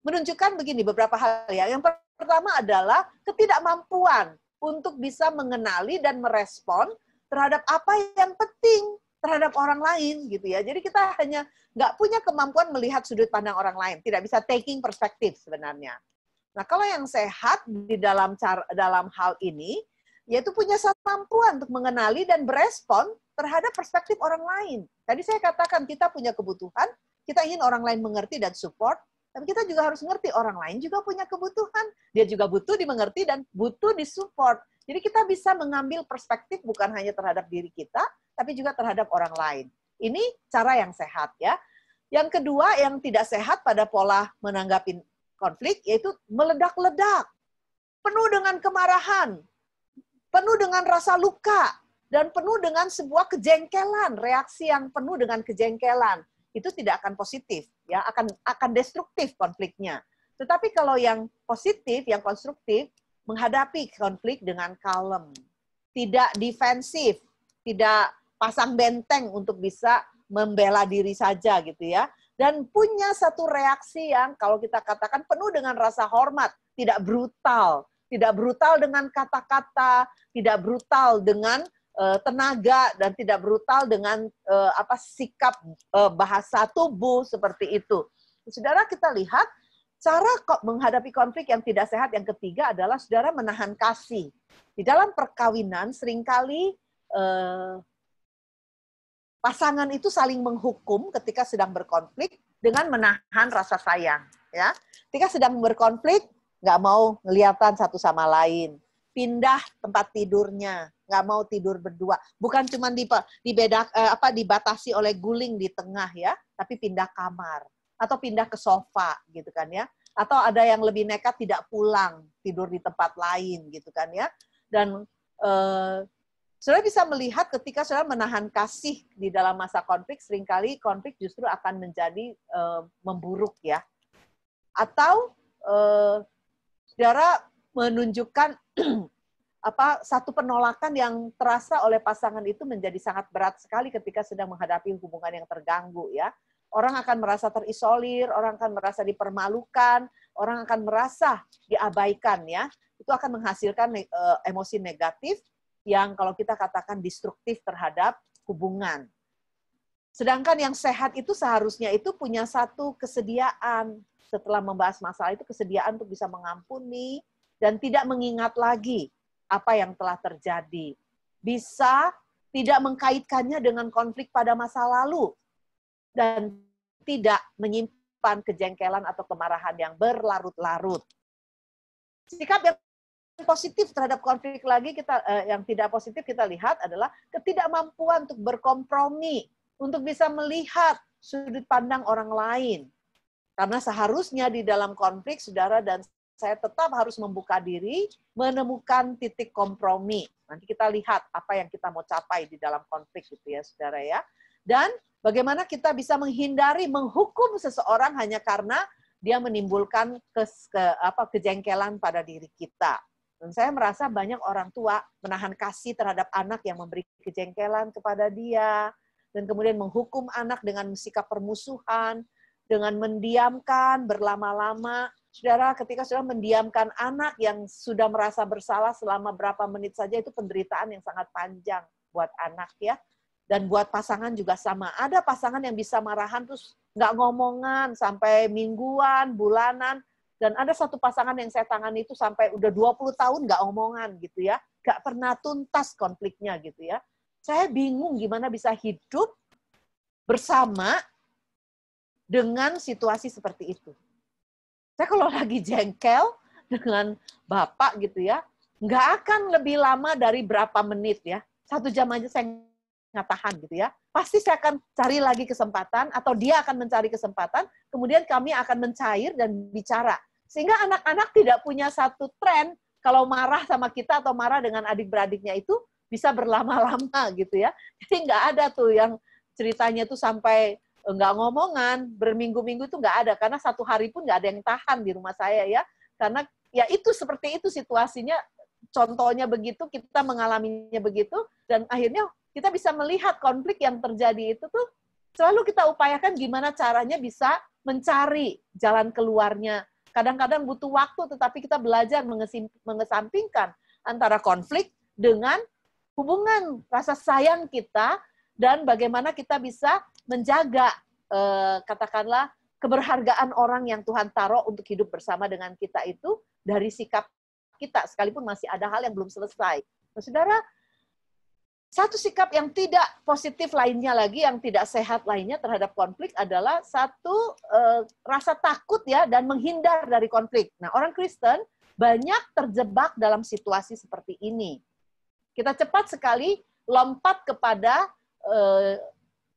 menunjukkan begini, beberapa hal ya. Yang pertama adalah ketidakmampuan untuk bisa mengenali dan merespon terhadap apa yang penting terhadap orang lain gitu ya. Jadi kita hanya nggak punya kemampuan melihat sudut pandang orang lain, tidak bisa taking perspektif sebenarnya. Nah, kalau yang sehat di dalam hal ini, yaitu punya satu kemampuan untuk mengenali dan berespon terhadap perspektif orang lain. Tadi saya katakan kita punya kebutuhan, kita ingin orang lain mengerti dan support, tapi kita juga harus ngerti orang lain juga punya kebutuhan. Dia juga butuh dimengerti dan butuh disupport. Jadi kita bisa mengambil perspektif bukan hanya terhadap diri kita, tapi juga terhadap orang lain. Ini cara yang sehat ya. Yang kedua yang tidak sehat pada pola menanggapi konflik, yaitu meledak-ledak. Penuh dengan kemarahan, penuh dengan rasa luka, dan penuh dengan sebuah kejengkelan, reaksi yang penuh dengan kejengkelan. Itu tidak akan positif, ya, akan destruktif konfliknya. Tetapi kalau yang positif, yang konstruktif, menghadapi konflik dengan kalem, tidak defensif, tidak pasang benteng untuk bisa membela diri saja gitu ya. Dan punya satu reaksi yang kalau kita katakan penuh dengan rasa hormat, tidak brutal dengan kata-kata, tidak brutal dengan tenaga, dan tidak brutal dengan sikap bahasa tubuh seperti itu. Saudara, kita lihat cara menghadapi konflik yang tidak sehat yang ketiga adalah saudara menahan kasih. Di dalam perkawinan seringkali pasangan itu saling menghukum ketika sedang berkonflik dengan menahan rasa sayang. Ya, ketika sedang berkonflik, nggak mau ngeliatan satu sama lain, pindah tempat tidurnya, nggak mau tidur berdua. Bukan cuma dibatasi oleh guling di tengah ya, tapi pindah kamar atau pindah ke sofa gitu kan ya. Atau ada yang lebih nekat tidak pulang, tidur di tempat lain gitu kan ya. Dan saudara bisa melihat ketika saudara menahan kasih di dalam masa konflik, seringkali konflik justru akan menjadi memburuk ya. Atau saudara menunjukkan satu penolakan yang terasa oleh pasangan itu menjadi sangat berat sekali ketika sedang menghadapi hubungan yang terganggu ya. Orang akan merasa terisolir, orang akan merasa dipermalukan, orang akan merasa diabaikan ya. Itu akan menghasilkan emosi negatif yang kalau kita katakan destruktif terhadap hubungan. Sedangkan yang sehat itu seharusnya itu punya satu kesediaan setelah membahas masalah itu, kesediaan untuk bisa mengampuni dan tidak mengingat lagi apa yang telah terjadi. Bisa tidak mengkaitkannya dengan konflik pada masa lalu dan tidak menyimpan kejengkelan atau kemarahan yang berlarut-larut. Sikap yang positif terhadap konflik lagi yang tidak positif kita lihat adalah ketidakmampuan untuk berkompromi, untuk bisa melihat sudut pandang orang lain. Karena seharusnya di dalam konflik, saudara dan saya tetap harus membuka diri, menemukan titik kompromi. Nanti kita lihat apa yang kita mau capai di dalam konflik gitu ya, saudara ya. Dan bagaimana kita bisa menghindari menghukum seseorang hanya karena dia menimbulkan kejengkelan pada diri kita. Dan saya merasa banyak orang tua menahan kasih terhadap anak yang memberi kejengkelan kepada dia, dan kemudian menghukum anak dengan sikap permusuhan, dengan mendiamkan berlama-lama. Saudara, ketika saudara mendiamkan anak yang sudah merasa bersalah selama berapa menit saja, itu penderitaan yang sangat panjang buat anak ya. Dan buat pasangan juga sama. Ada pasangan yang bisa marahan terus nggak ngomongan sampai mingguan, bulanan. Dan ada satu pasangan yang saya tangani itu sampai udah 20 tahun nggak omongan gitu ya. Nggak pernah tuntas konfliknya gitu ya. Saya bingung gimana bisa hidup bersama dengan situasi seperti itu. Saya kalau lagi jengkel dengan bapak gitu ya, nggak akan lebih lama dari berapa menit ya. 1 jam aja saya nggak tahan gitu ya. Pasti saya akan cari lagi kesempatan, atau dia akan mencari kesempatan, kemudian kami akan mencair dan bicara. Sehingga anak-anak tidak punya satu tren, kalau marah sama kita atau marah dengan adik-beradiknya itu bisa berlama-lama gitu ya. Jadi nggak ada tuh yang ceritanya tuh sampai nggak ngomongan, berminggu-minggu itu nggak ada. Karena satu hari pun nggak ada yang tahan di rumah saya ya. Karena ya itu seperti itu situasinya, contohnya begitu, kita mengalaminya begitu, dan akhirnya kita bisa melihat konflik yang terjadi itu tuh selalu kita upayakan gimana caranya bisa mencari jalan keluarnya. Kadang-kadang butuh waktu, tetapi kita belajar mengesampingkan antara konflik dengan hubungan rasa sayang kita dan bagaimana kita bisa menjaga katakanlah keberhargaan orang yang Tuhan taruh untuk hidup bersama dengan kita itu dari sikap kita, sekalipun masih ada hal yang belum selesai. Nah, saudara, satu sikap yang tidak positif lainnya lagi, yang tidak sehat lainnya terhadap konflik adalah satu rasa takut ya dan menghindar dari konflik. Nah, orang Kristen banyak terjebak dalam situasi seperti ini. Kita cepat sekali lompat kepada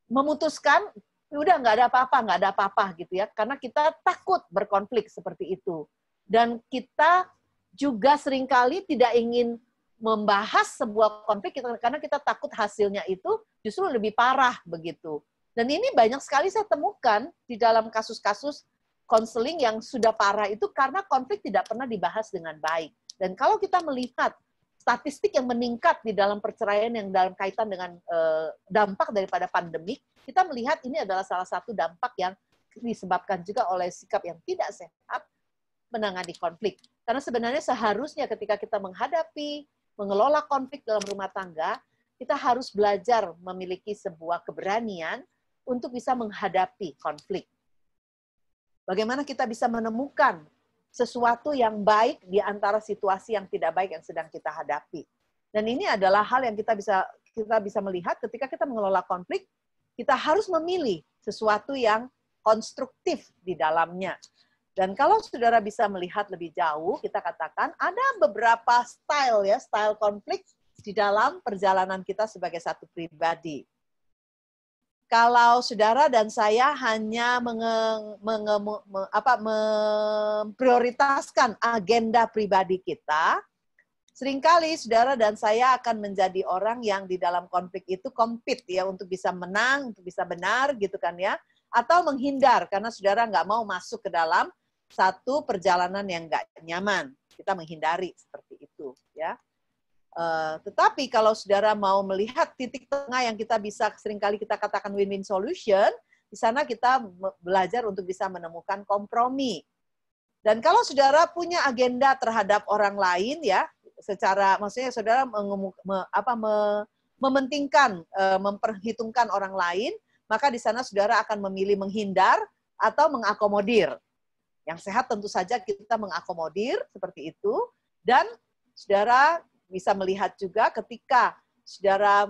memutuskan, udah nggak ada apa-apa gitu ya, karena kita takut berkonflik seperti itu. Dan kita juga seringkali tidak ingin membahas sebuah konflik karena kita takut hasilnya itu justru lebih parah begitu. Dan ini banyak sekali saya temukan di dalam kasus-kasus konseling yang sudah parah itu karena konflik tidak pernah dibahas dengan baik. Dan kalau kita melihat statistik yang meningkat di dalam perceraian yang dalam kaitan dengan dampak daripada pandemi, kita melihat ini adalah salah satu dampak yang disebabkan juga oleh sikap yang tidak sehat menangani konflik. Karena sebenarnya seharusnya ketika kita mengelola konflik dalam rumah tangga, kita harus belajar memiliki sebuah keberanian untuk bisa menghadapi konflik. Bagaimana kita bisa menemukan sesuatu yang baik di antara situasi yang tidak baik yang sedang kita hadapi. Dan ini adalah hal yang kita bisa melihat ketika kita mengelola konflik, kita harus memilih sesuatu yang konstruktif di dalamnya. Dan kalau saudara bisa melihat lebih jauh, kita katakan ada beberapa style konflik di dalam perjalanan kita sebagai satu pribadi. Kalau saudara dan saya hanya memprioritaskan agenda pribadi kita, seringkali saudara dan saya akan menjadi orang yang di dalam konflik itu compete ya, untuk bisa menang, untuk bisa benar gitu kan ya, atau menghindar karena saudara nggak mau masuk ke dalam satu perjalanan yang nggak nyaman. Kita menghindari seperti itu ya. Tetapi kalau saudara mau melihat titik tengah yang kita bisa seringkali kita katakan win-win solution, di sana kita belajar untuk bisa menemukan kompromi. Dan kalau saudara punya agenda terhadap orang lain ya, maksudnya saudara mementingkan, memperhitungkan orang lain, maka di sana saudara akan memilih menghindar atau mengakomodir. Yang sehat tentu saja kita mengakomodir seperti itu, dan saudara bisa melihat juga ketika saudara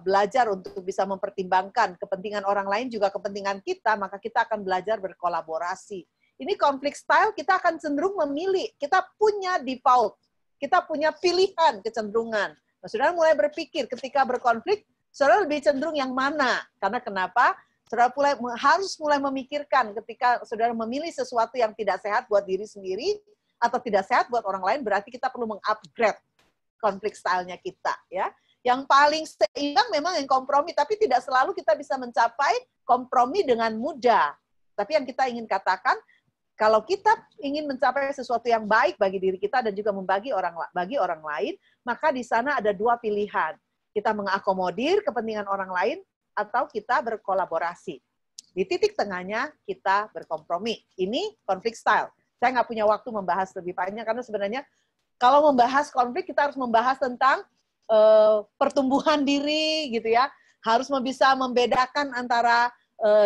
belajar untuk bisa mempertimbangkan kepentingan orang lain juga kepentingan kita, maka kita akan belajar berkolaborasi. Ini konflik style kita akan cenderung memilih, kita punya default, kita punya pilihan kecenderungan. Nah, saudara mulai berpikir ketika berkonflik, saudara lebih cenderung yang mana? Karena kenapa? Saudara harus mulai memikirkan ketika saudara memilih sesuatu yang tidak sehat buat diri sendiri atau tidak sehat buat orang lain, berarti kita perlu mengupgrade konflik style-nya kita. Ya. Yang paling seimbang memang yang kompromi, tapi tidak selalu kita bisa mencapai kompromi dengan mudah. Tapi yang kita ingin katakan, kalau kita ingin mencapai sesuatu yang baik bagi diri kita dan juga bagi orang lain, maka di sana ada dua pilihan. Kita mengakomodir kepentingan orang lain, atau kita berkolaborasi. Di titik tengahnya kita berkompromi. Ini konflik style. Saya nggak punya waktu membahas lebih panjang, karena sebenarnya kalau membahas konflik, kita harus membahas tentang pertumbuhan diri, gitu ya. Harus bisa membedakan antara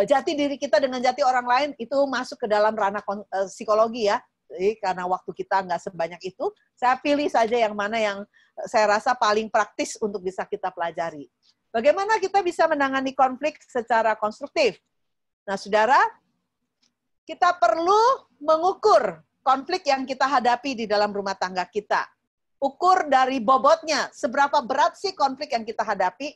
jati diri kita dengan jati orang lain, itu masuk ke dalam ranah psikologi ya. Jadi, karena waktu kita nggak sebanyak itu, saya pilih saja yang mana yang saya rasa paling praktis untuk bisa kita pelajari. Bagaimana kita bisa menangani konflik secara konstruktif? Nah, saudara, kita perlu mengukur konflik yang kita hadapi di dalam rumah tangga kita. Ukur dari bobotnya, seberapa berat sih konflik yang kita hadapi?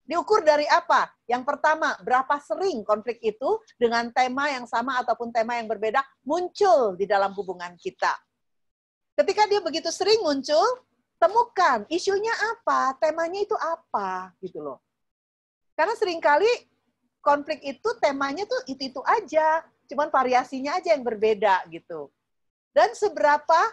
Diukur dari apa? Yang pertama, berapa sering konflik itu dengan tema yang sama ataupun tema yang berbeda muncul di dalam hubungan kita. Ketika dia begitu sering muncul, temukan isunya apa, temanya itu apa, gitu loh. Karena seringkali konflik itu temanya tuh itu aja, cuman variasinya aja yang berbeda gitu. Dan seberapa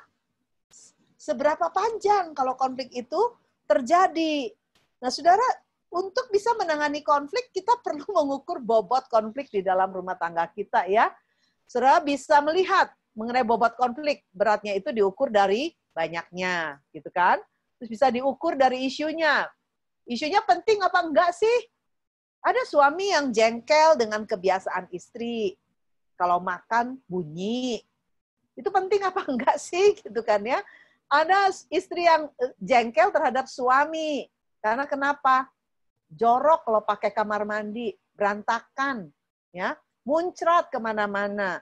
panjang kalau konflik itu terjadi. Nah, saudara, untuk bisa menangani konflik, kita perlu mengukur bobot konflik di dalam rumah tangga kita ya. Saudara bisa melihat mengenai bobot konflik, beratnya itu diukur dari banyaknya, gitu kan? Terus bisa diukur dari isunya. Isunya penting apa enggak sih? Ada suami yang jengkel dengan kebiasaan istri. Kalau makan bunyi. Itu penting apa enggak sih? Gitu kan ya. Ada istri yang jengkel terhadap suami. Karena kenapa? Jorok kalau pakai kamar mandi. Berantakan. Ya, muncrat kemana-mana.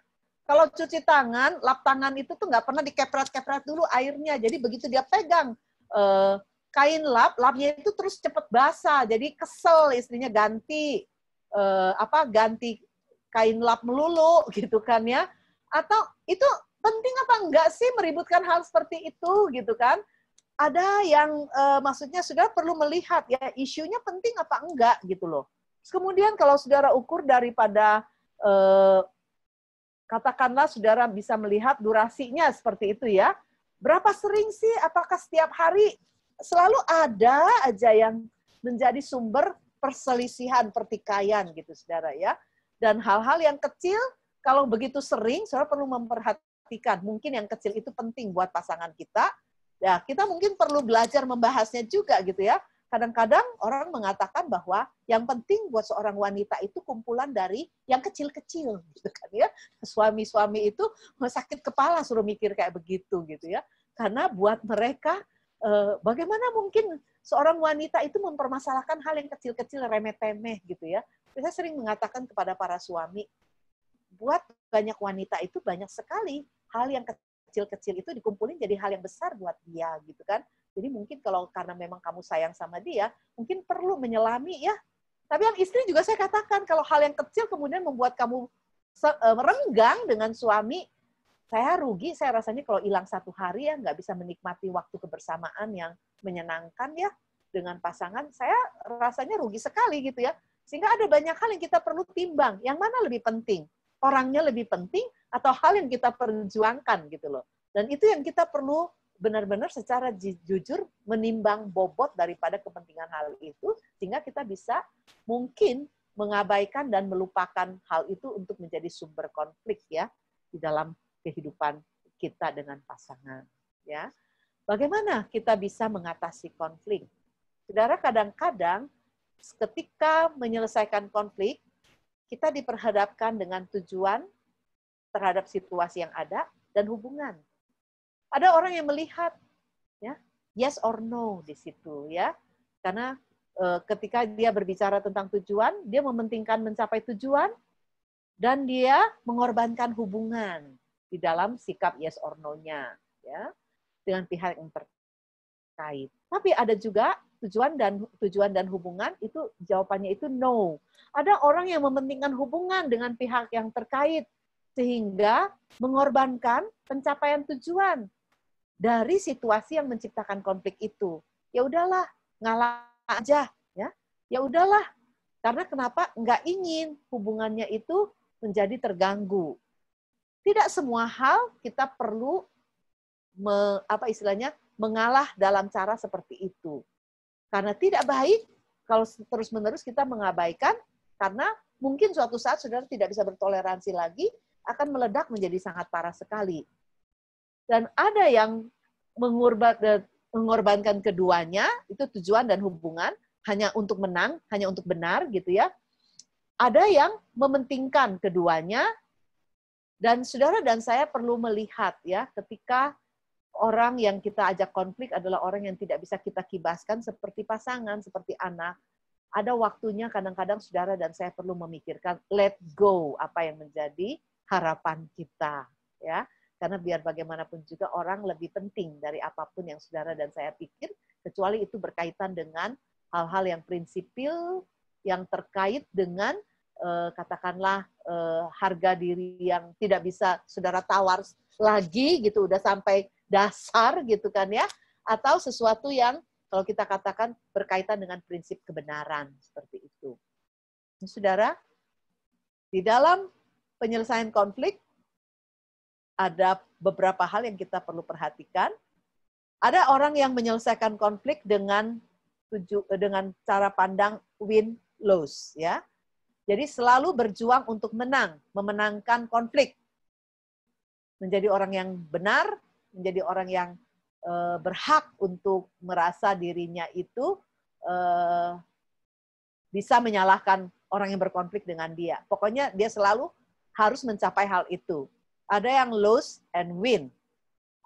Kalau cuci tangan, lap tangan itu tuh nggak pernah dikepret-kepret dulu airnya. Jadi begitu dia pegang kain lapnya itu terus cepet basah, jadi kesel istrinya ganti ganti kain lap melulu gitu kan ya. Atau itu penting apa enggak sih meributkan hal seperti itu gitu kan? Ada yang maksudnya saudara perlu melihat ya isunya penting apa enggak gitu loh. Terus kemudian kalau saudara ukur daripada katakanlah saudara bisa melihat durasinya seperti itu ya. Berapa sering sih? Apakah setiap hari? Selalu ada aja yang menjadi sumber perselisihan, pertikaian gitu saudara ya. Dan hal-hal yang kecil, kalau begitu sering, saudara perlu memperhatikan. Mungkin yang kecil itu penting buat pasangan kita. Ya, kita mungkin perlu belajar membahasnya juga gitu ya. Kadang-kadang orang mengatakan bahwa yang penting buat seorang wanita itu kumpulan dari yang kecil-kecil gitu kan ya. Suami-suami itu sakit kepala suruh mikir kayak begitu gitu ya. Karena buat mereka bagaimana mungkin seorang wanita itu mempermasalahkan hal yang kecil-kecil remeh-temeh gitu ya. Saya sering mengatakan kepada para suami, buat banyak wanita itu banyak sekali hal yang kecil-kecil itu dikumpulin jadi hal yang besar buat dia gitu kan. Jadi mungkin kalau karena memang kamu sayang sama dia, mungkin perlu menyelami ya. Tapi yang istri juga saya katakan, kalau hal yang kecil kemudian membuat kamu merenggang dengan suami, saya rugi, saya rasanya kalau hilang 1 hari ya, nggak bisa menikmati waktu kebersamaan yang menyenangkan ya dengan pasangan, saya rasanya rugi sekali gitu ya. Sehingga ada banyak hal yang kita perlu timbang, yang mana lebih penting? Orangnya lebih penting atau hal yang kita perjuangkan gitu loh. Dan itu yang kita perlu benar-benar secara jujur menimbang bobot daripada kepentingan hal itu, sehingga kita bisa mungkin mengabaikan dan melupakan hal itu untuk menjadi sumber konflik ya di dalam kehidupan kita dengan pasangan ya. Bagaimana kita bisa mengatasi konflik? Saudara, kadang-kadang ketika menyelesaikan konflik, kita diperhadapkan dengan tujuan terhadap situasi yang ada dan hubungan. Ada orang yang melihat ya, yes or no di situ ya. Karena ketika dia berbicara tentang tujuan, dia mementingkan mencapai tujuan dan dia mengorbankan hubungan di dalam sikap yes or no-nya ya dengan pihak yang terkait. Tapi ada juga tujuan dan hubungan itu jawabannya itu no. Ada orang yang mementingkan hubungan dengan pihak yang terkait sehingga mengorbankan pencapaian tujuan dari situasi yang menciptakan konflik itu. Ya udahlah, ngalah aja ya. Ya udahlah. Karena kenapa? Nggak ingin hubungannya itu menjadi terganggu. Tidak semua hal kita perlu mengalah dalam cara seperti itu. Karena tidak baik kalau terus-menerus kita mengabaikan, karena mungkin suatu saat saudara tidak bisa bertoleransi lagi, akan meledak menjadi sangat parah sekali. Dan ada yang mengorbankan keduanya, itu tujuan dan hubungan, hanya untuk menang, hanya untuk benar gitu ya. Ada yang mementingkan keduanya, dan saudara dan saya perlu melihat ya, ketika orang yang kita ajak konflik adalah orang yang tidak bisa kita kibaskan seperti pasangan, seperti anak. Ada waktunya kadang-kadang saudara dan saya perlu memikirkan let go apa yang menjadi harapan kita ya. Karena biar bagaimanapun juga orang lebih penting dari apapun yang saudara dan saya pikir, kecuali itu berkaitan dengan hal-hal yang prinsipil yang terkait dengan katakanlah harga diri yang tidak bisa saudara tawar lagi gitu, udah sampai dasar gitu kan ya, atau sesuatu yang kalau kita katakan berkaitan dengan prinsip kebenaran seperti itu. Saudara, di dalam penyelesaian konflik ada beberapa hal yang kita perlu perhatikan. Ada orang yang menyelesaikan konflik dengan cara pandang win-lose ya. Jadi selalu berjuang untuk menang, memenangkan konflik. Menjadi orang yang benar, menjadi orang yang berhak untuk merasa dirinya itu bisa menyalahkan orang yang berkonflik dengan dia. Pokoknya dia selalu harus mencapai hal itu. Ada yang lose and win.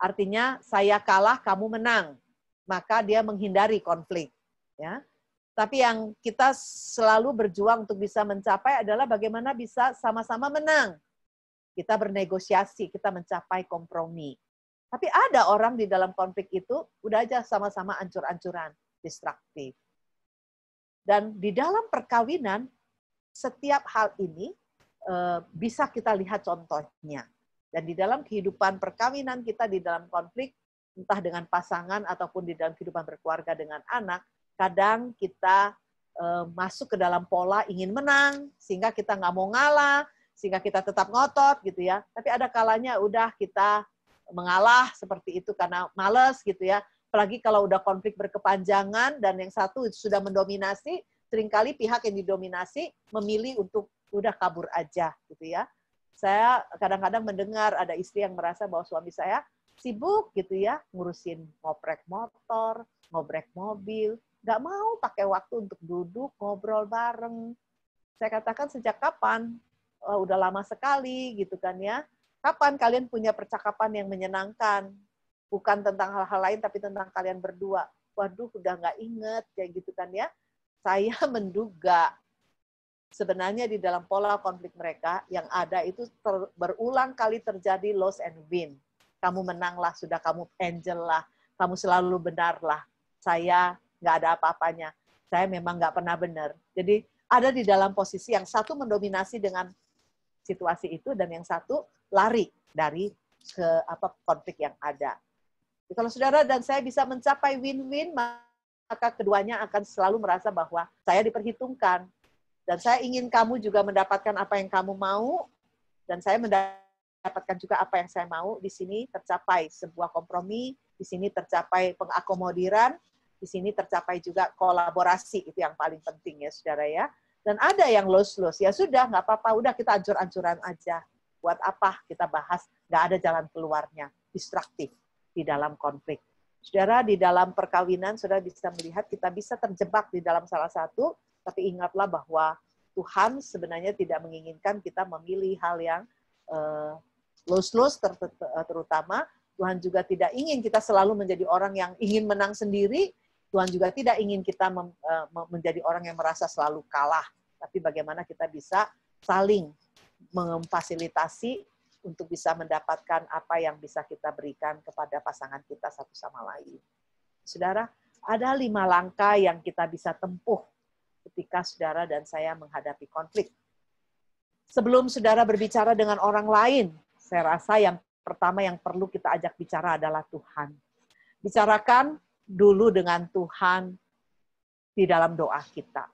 Artinya saya kalah, kamu menang. Maka dia menghindari konflik. Ya. Tapi yang kita selalu berjuang untuk bisa mencapai adalah bagaimana bisa sama-sama menang. Kita bernegosiasi, kita mencapai kompromi. Tapi ada orang di dalam konflik itu udah aja sama-sama ancur-ancuran, destruktif. Dan di dalam perkawinan, setiap hal ini bisa kita lihat contohnya. Dan di dalam kehidupan perkawinan kita, di dalam konflik, entah dengan pasangan ataupun di dalam kehidupan berkeluarga dengan anak, kadang kita masuk ke dalam pola ingin menang, sehingga kita nggak mau ngalah, sehingga kita tetap ngotot gitu ya. Tapi ada kalanya udah kita mengalah seperti itu karena males gitu ya. Apalagi kalau udah konflik berkepanjangan dan yang satu sudah mendominasi, seringkali pihak yang didominasi memilih untuk udah kabur aja gitu ya. Saya kadang-kadang mendengar ada istri yang merasa bahwa suami saya sibuk gitu ya, ngurusin ngoprek motor, ngobrek mobil, nggak mau pakai waktu untuk duduk, ngobrol bareng. Saya katakan sejak kapan? Udah lama sekali gitu kan ya. Kapan kalian punya percakapan yang menyenangkan? Bukan tentang hal-hal lain, tapi tentang kalian berdua. Waduh, udah nggak inget, kayak gitu kan ya. Saya menduga sebenarnya di dalam pola konflik mereka yang ada itu berulang kali terjadi loss and win. Kamu menanglah, sudah kamu angel lah, kamu selalu benar lah. Saya nggak ada apa-apanya. Saya memang nggak pernah benar. Jadi ada di dalam posisi yang satu mendominasi dengan situasi itu dan yang satu lari dari konflik yang ada. Kalau saudara dan saya bisa mencapai win-win, maka keduanya akan selalu merasa bahwa saya diperhitungkan. Dan saya ingin kamu juga mendapatkan apa yang kamu mau, dan saya mendapatkan juga apa yang saya mau. Di sini tercapai sebuah kompromi, di sini tercapai pengakomodiran, di sini tercapai juga kolaborasi, itu yang paling penting ya saudara ya. Dan ada yang lose-lose, ya sudah nggak apa-apa, udah kita ancur-ancuran aja. Buat apa kita bahas, nggak ada jalan keluarnya, destruktif di dalam konflik. Saudara, di dalam perkawinan, saudara bisa melihat kita bisa terjebak di dalam salah satu, tapi ingatlah bahwa Tuhan sebenarnya tidak menginginkan kita memilih hal yang lose-lose terutama. Tuhan juga tidak ingin kita selalu menjadi orang yang ingin menang sendiri. Tuhan juga tidak ingin kita menjadi orang yang merasa selalu kalah. Tapi bagaimana kita bisa saling memfasilitasi untuk bisa mendapatkan apa yang bisa kita berikan kepada pasangan kita satu sama lain. Saudara, ada 5 langkah yang kita bisa tempuh ketika saudara dan saya menghadapi konflik. Sebelum saudara berbicara dengan orang lain, saya rasa yang pertama yang perlu kita ajak bicara adalah Tuhan. Bicarakan dulu dengan Tuhan di dalam doa kita.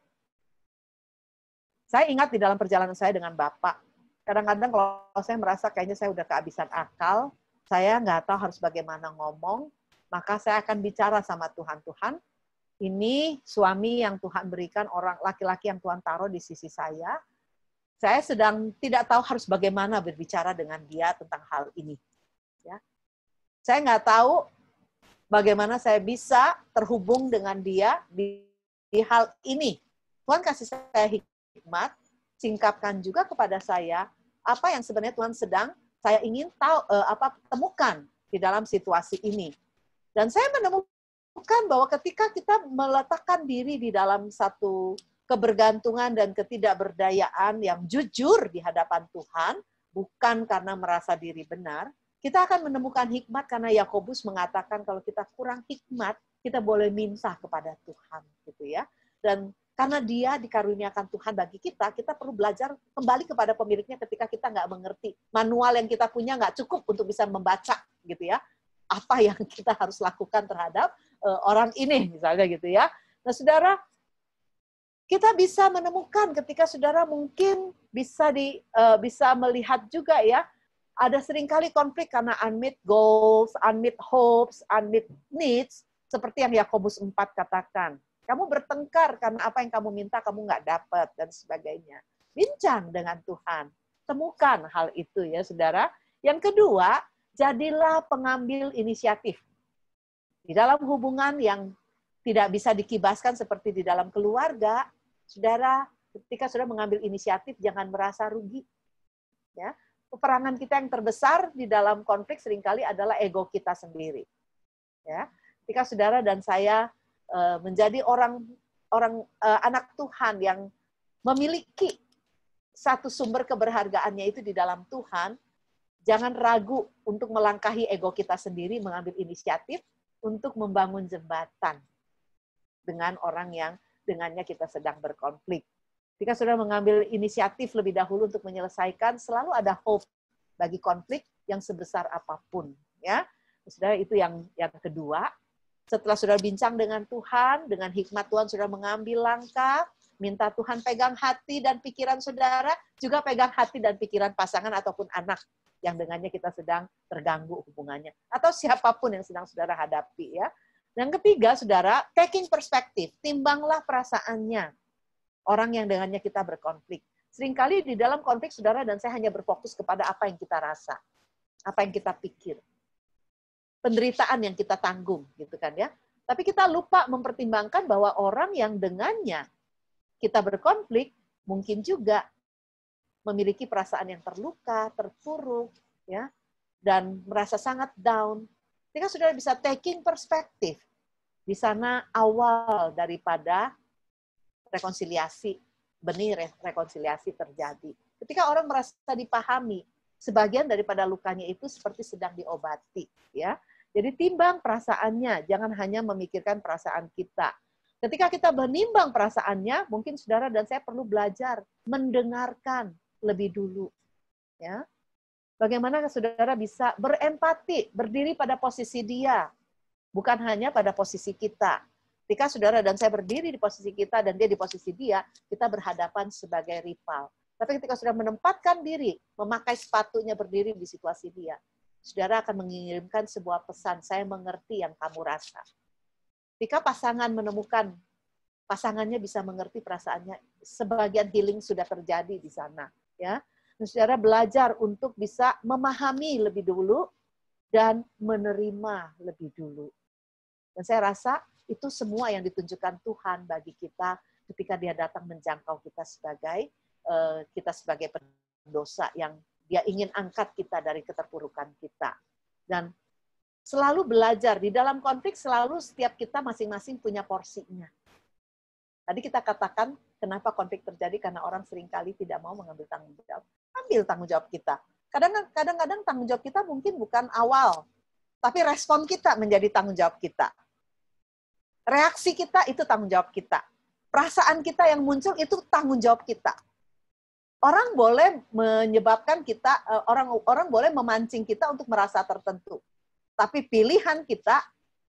Saya ingat di dalam perjalanan saya dengan Bapak, kadang-kadang kalau saya merasa kayaknya saya udah kehabisan akal, saya nggak tahu harus bagaimana ngomong, maka saya akan bicara sama Tuhan. Tuhan, ini suami yang Tuhan berikan, orang laki-laki yang Tuhan taruh di sisi saya. Saya sedang tidak tahu harus bagaimana berbicara dengan dia tentang hal ini. Ya. Saya nggak tahu bagaimana saya bisa terhubung dengan dia di hal ini. Tuhan kasih saya hikmat, singkapkan juga kepada saya apa yang sebenarnya Tuhan sedang saya ingin tahu temukan di dalam situasi ini. Dan saya menemukan bahwa ketika kita meletakkan diri di dalam satu kebergantungan dan ketidakberdayaan yang jujur di hadapan Tuhan, bukan karena merasa diri benar, kita akan menemukan hikmat karena Yakobus mengatakan kalau kita kurang hikmat, kita boleh minta kepada Tuhan, gitu ya. Dan karena dia dikaruniakan Tuhan bagi kita perlu belajar kembali kepada pemiliknya ketika kita nggak mengerti. Manual yang kita punya nggak cukup untuk bisa membaca, gitu ya. apa yang kita harus lakukan terhadap orang ini, misalnya gitu ya. Nah, saudara, kita bisa menemukan ketika saudara mungkin bisa melihat juga ya, ada seringkali konflik karena unmet goals, unmet hopes, unmet needs, seperti yang Yakobus 4 katakan. Kamu bertengkar karena apa yang kamu minta kamu nggak dapat, dan sebagainya. Bincang dengan Tuhan. Temukan hal itu ya, saudara. Yang kedua, jadilah pengambil inisiatif. Di dalam hubungan yang tidak bisa dikibaskan seperti di dalam keluarga, saudara, ketika saudara mengambil inisiatif, jangan merasa rugi. Ya, peperangan kita yang terbesar di dalam konflik seringkali adalah ego kita sendiri. Ya, ketika saudara dan saya menjadi anak Tuhan yang memiliki satu sumber keberhargaannya itu di dalam Tuhan, jangan ragu untuk melangkahi ego kita sendiri, mengambil inisiatif untuk membangun jembatan dengan orang yang dengannya kita sedang berkonflik. Ketika saudara mengambil inisiatif lebih dahulu untuk menyelesaikan, selalu ada hope bagi konflik yang sebesar apapun. Ya, saudara, itu yang kedua. Setelah saudara bincang dengan Tuhan, dengan hikmat Tuhan saudara mengambil langkah, minta Tuhan pegang hati dan pikiran saudara, juga pegang hati dan pikiran pasangan ataupun anak yang dengannya kita sedang terganggu hubungannya. Atau siapapun yang sedang saudara hadapi. Ya. Yang ketiga, saudara, taking perspektif. Timbanglah perasaannya orang yang dengannya kita berkonflik. Seringkali di dalam konflik, saudara dan saya hanya berfokus kepada apa yang kita rasa, apa yang kita pikir, penderitaan yang kita tanggung, gitu kan ya. Tapi kita lupa mempertimbangkan bahwa orang yang dengannya kita berkonflik mungkin juga memiliki perasaan yang terluka, terpuruk, ya, dan merasa sangat down. Ketika saudara bisa taking perspektif, di sana awal daripada rekonsiliasi, benih rekonsiliasi terjadi. Ketika orang merasa dipahami, sebagian daripada lukanya itu seperti sedang diobati, ya. Jadi timbang perasaannya, jangan hanya memikirkan perasaan kita. Ketika kita menimbang perasaannya, mungkin saudara dan saya perlu belajar mendengarkan lebih dulu, ya. Bagaimana saudara bisa berempati, berdiri pada posisi dia, bukan hanya pada posisi kita. Ketika saudara dan saya berdiri di posisi kita dan dia di posisi dia, kita berhadapan sebagai rival. Tapi ketika saudara menempatkan diri, memakai sepatunya berdiri di situasi dia, saudara akan mengirimkan sebuah pesan, saya mengerti yang kamu rasa. Ketika pasangan menemukan, pasangannya bisa mengerti perasaannya, sebagian healing sudah terjadi di sana. Ya, saudara belajar untuk bisa memahami lebih dulu dan menerima lebih dulu. Dan saya rasa itu semua yang ditunjukkan Tuhan bagi kita ketika dia datang menjangkau kita sebagai pendosa yang dia ingin angkat kita dari keterpurukan kita. Dan selalu belajar, di dalam konflik selalu setiap kita masing-masing punya porsinya. Tadi kita katakan, kenapa konflik terjadi? Karena orang seringkali tidak mau mengambil tanggung jawab. Ambil tanggung jawab kita. Kadang-kadang tanggung jawab kita mungkin bukan awal, tapi respon kita menjadi tanggung jawab kita. Reaksi kita itu tanggung jawab kita. Perasaan kita yang muncul itu tanggung jawab kita. Orang boleh menyebabkan kita, orang boleh memancing kita untuk merasa tertentu. Tapi pilihan kita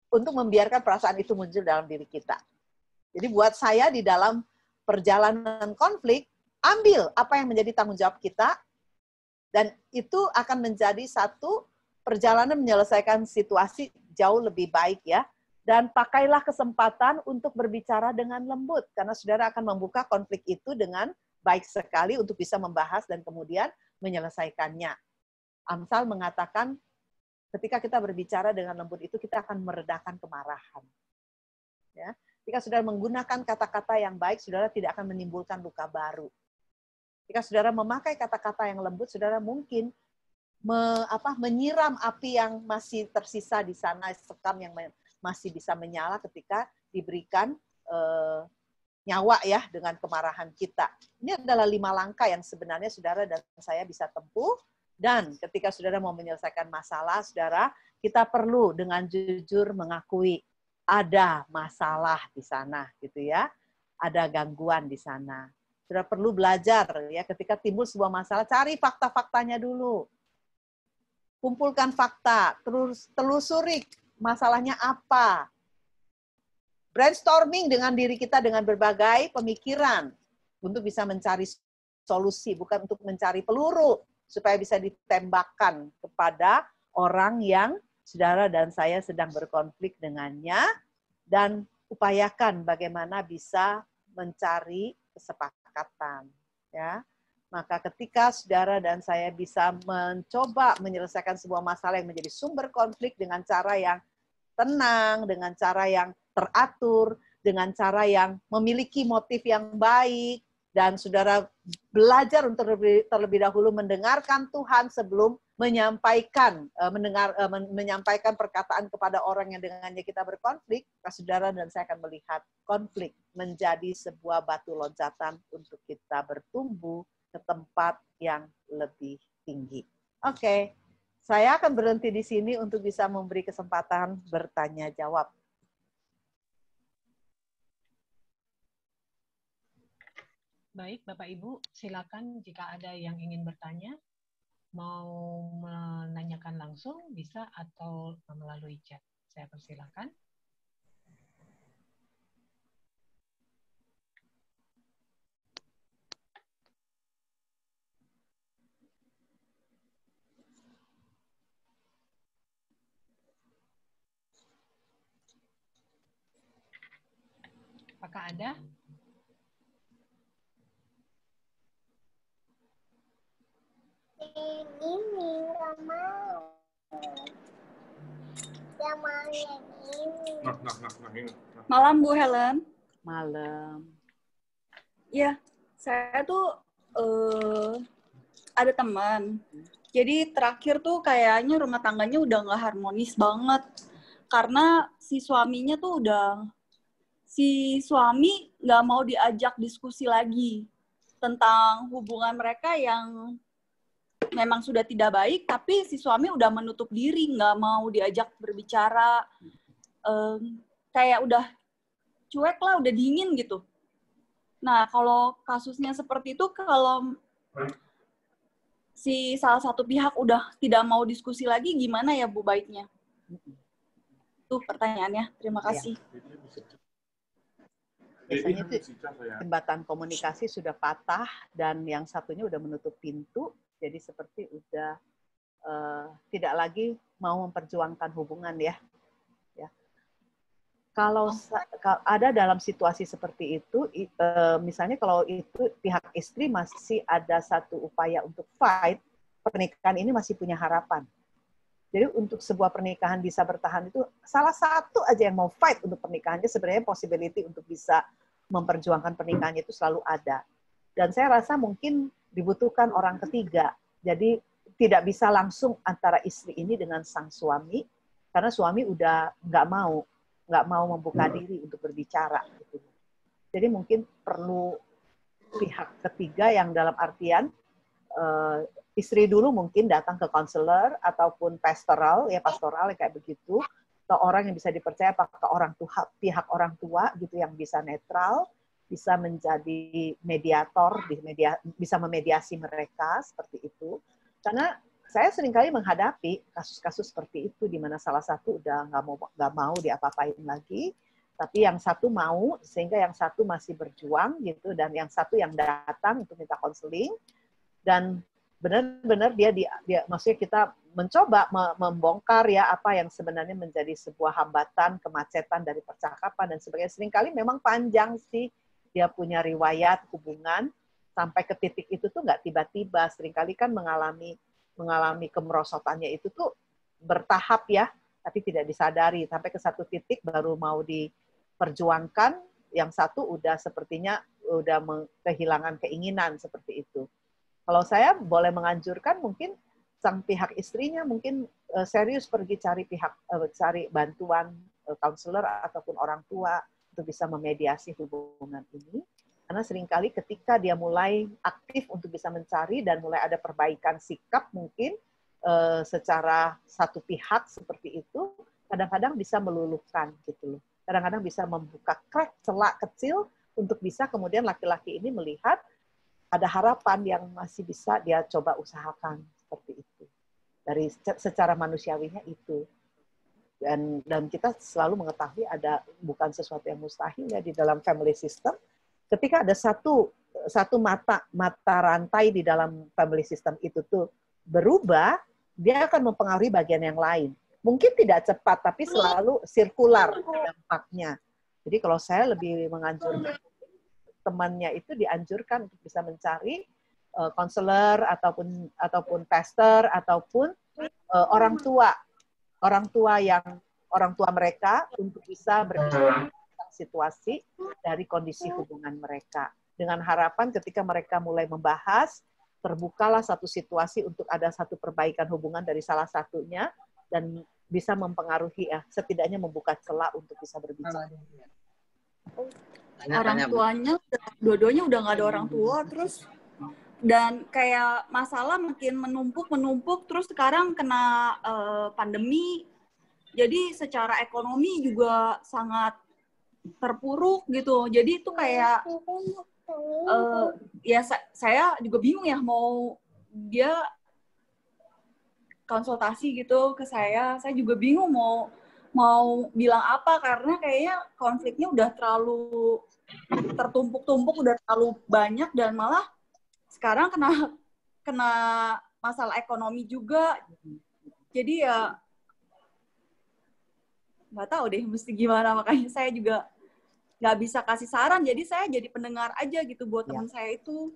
untuk membiarkan perasaan itu muncul dalam diri kita. Jadi buat saya di dalam perjalanan konflik, ambil apa yang menjadi tanggung jawab kita, dan itu akan menjadi satu perjalanan menyelesaikan situasi jauh lebih baik ya. Dan pakailah kesempatan untuk berbicara dengan lembut, karena saudara akan membuka konflik itu dengan baik sekali untuk bisa membahas dan kemudian menyelesaikannya. Amsal mengatakan, ketika kita berbicara dengan lembut itu, kita akan meredakan kemarahan. Ya. Jika saudara menggunakan kata-kata yang baik, saudara tidak akan menimbulkan luka baru. Jika saudara memakai kata-kata yang lembut, saudara mungkin menyiram api yang masih tersisa di sana, sekam yang masih bisa menyala ketika diberikan nyawa ya dengan kemarahan kita. Ini adalah 5 langkah yang sebenarnya saudara dan saya bisa tempuh. Dan ketika saudara mau menyelesaikan masalah, saudara, kita perlu dengan jujur mengakui ada masalah di sana, gitu ya. Ada gangguan di sana. Saudara perlu belajar ya, ketika timbul sebuah masalah, cari fakta-faktanya dulu. kumpulkan fakta, terus telusuri masalahnya apa. Brainstorming dengan diri kita dengan berbagai pemikiran untuk bisa mencari solusi, bukan untuk mencari peluru supaya bisa ditembakkan kepada orang yang saudara dan saya sedang berkonflik dengannya, dan upayakan bagaimana bisa mencari kesepakatan, ya. Maka ketika saudara dan saya bisa mencoba menyelesaikan sebuah masalah yang menjadi sumber konflik dengan cara yang tenang, dengan cara yang teratur, dengan cara yang memiliki motif yang baik, dan saudara belajar untuk terlebih dahulu mendengarkan Tuhan sebelum menyampaikan menyampaikan perkataan kepada orang yang dengannya kita berkonflik, saudara dan saya akan melihat konflik menjadi sebuah batu loncatan untuk kita bertumbuh ke tempat yang lebih tinggi. Oke, saya akan berhenti di sini untuk bisa memberi kesempatan bertanya jawab. Baik, Bapak Ibu, silakan jika ada yang ingin bertanya, mau menanyakan langsung bisa atau melalui chat. Saya persilakan. Apakah ada? Ini nggak mau. Yang mau yang ini. Malam Bu Helen. Malam. Ya, saya tuh ada teman. Jadi terakhir tuh kayaknya rumah tangganya udah nggak harmonis banget. Karena si suaminya tuh si suami nggak mau diajak diskusi lagi tentang hubungan mereka yang memang sudah tidak baik, tapi si suami udah menutup diri, nggak mau diajak berbicara, kayak udah cuek lah, udah dingin gitu. Nah, kalau kasusnya seperti itu, kalau si salah satu pihak udah tidak mau diskusi lagi, gimana ya Bu baiknya? Tuh pertanyaannya, terima kasih. Biasanya itu jembatan komunikasi sudah patah dan yang satunya udah menutup pintu, jadi seperti udah tidak lagi mau memperjuangkan hubungan ya. Kalau ada dalam situasi seperti itu, misalnya kalau itu pihak istri masih ada satu upaya untuk fight, pernikahan ini masih punya harapan. Jadi untuk sebuah pernikahan bisa bertahan itu salah satu aja yang mau fight untuk pernikahannya, sebenarnya possibility untuk bisa memperjuangkan pernikahannya itu selalu ada. Dan saya rasa mungkin dibutuhkan orang ketiga. Jadi tidak bisa langsung antara istri ini dengan sang suami, karena suami udah nggak mau membuka diri untuk berbicara. Gitu. Jadi mungkin perlu pihak ketiga yang dalam artian istri dulu mungkin datang ke konselor ataupun pastoral ya kayak begitu, atau orang yang bisa dipercaya, apakah pihak orang tua gitu yang bisa netral, bisa menjadi mediator, bisa memediasi mereka seperti itu. Karena saya seringkali menghadapi kasus-kasus seperti itu di mana salah satu udah nggak mau diapa-apain lagi, tapi yang satu mau, sehingga yang satu masih berjuang gitu, dan yang satu yang datang untuk minta konseling. Dan benar-benar dia maksudnya kita mencoba membongkar ya apa yang sebenarnya menjadi sebuah hambatan, kemacetan dari percakapan dan sebagainya. Seringkali memang panjang sih dia punya riwayat hubungan sampai ke titik itu tuh nggak tiba-tiba. Seringkali kan mengalami kemerosotannya itu tuh bertahap ya, tapi tidak disadari sampai ke satu titik baru mau diperjuangkan, yang satu udah sepertinya udah kehilangan keinginan seperti itu. Kalau saya boleh menganjurkan, mungkin sang pihak istrinya mungkin serius pergi cari bantuan konselor ataupun orang tua untuk bisa memediasi hubungan ini. Karena seringkali ketika dia mulai aktif untuk bisa mencari dan mulai ada perbaikan sikap mungkin secara satu pihak seperti itu, kadang-kadang bisa meluluhkan gitu loh. Kadang-kadang bisa membuka celah kecil untuk bisa kemudian laki-laki ini melihat ada harapan yang masih bisa dia coba usahakan seperti itu. Dari secara manusiawinya itu. Dan kita selalu mengetahui ada bukan sesuatu yang mustahil ya di dalam family system. Ketika ada satu mata rantai di dalam family system itu tuh berubah, dia akan mempengaruhi bagian yang lain. Mungkin tidak cepat, tapi selalu sirkular dampaknya. Jadi kalau saya lebih menganjurkan temannya itu dianjurkan untuk bisa mencari konselor ataupun pastor ataupun orang tua mereka untuk bisa berbicara tentang situasi dari kondisi hubungan mereka, dengan harapan ketika mereka mulai membahas terbukalah satu situasi untuk ada satu perbaikan hubungan dari salah satunya dan bisa mempengaruhi setidaknya membuka celah untuk bisa berbicara. Orang tuanya dua-duanya udah nggak ada orang tua, terus dan kayak masalah makin menumpuk terus sekarang kena pandemi, jadi secara ekonomi juga sangat terpuruk gitu. Jadi itu kayak ya saya juga bingung ya, mau dia konsultasi gitu ke saya juga bingung mau bilang apa, karena kayaknya konfliknya udah terlalu tertumpuk-tumpuk, udah terlalu banyak, dan malah sekarang kena masalah ekonomi juga. Jadi ya nggak tahu deh mesti gimana, makanya saya juga nggak bisa kasih saran, jadi saya jadi pendengar aja gitu buat teman saya itu.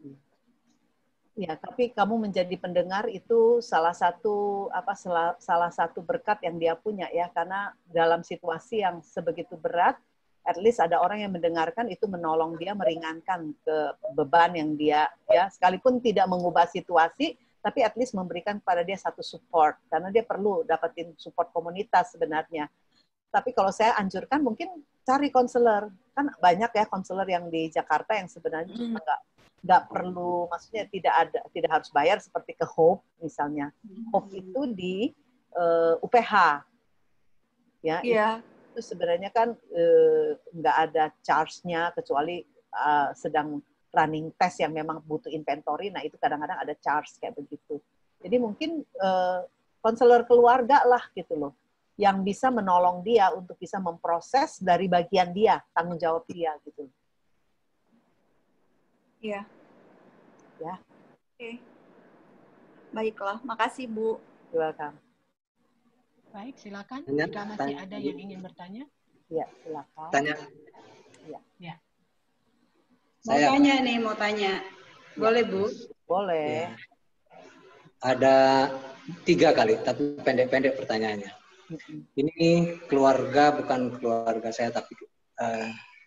Ya, tapi kamu menjadi pendengar itu salah satu berkat yang dia punya ya, karena dalam situasi yang sebegitu berat, at least ada orang yang mendengarkan, itu menolong dia meringankan ke beban yang dia ya, sekalipun tidak mengubah situasi, tapi at least memberikan kepada dia satu support, karena dia perlu dapetin support komunitas sebenarnya. Tapi kalau saya anjurkan mungkin cari konselor, kan banyak ya konselor yang di Jakarta yang sebenarnya nggak perlu, maksudnya tidak harus bayar seperti ke Hope misalnya. Hope itu di UPH, ya. Itu sebenarnya kan nggak ada charge-nya kecuali sedang running test yang memang butuh inventory. Nah itu kadang-kadang ada charge kayak begitu. Jadi mungkin konselor keluarga lah gitu loh, yang bisa menolong dia untuk bisa memproses dari bagian dia, tanggung jawab dia gitu. Iya. Ya. Oke. Baiklah, makasih Bu. Welcome. Baik, silakan. Jika masih ada yang ingin bertanya. Ya, silakan. Tanya. Ya. Mau tanya. Boleh, Bu? Boleh. Ya. Ada 3 kali, tapi pendek-pendek pertanyaannya. Ini keluarga, bukan keluarga saya, tapi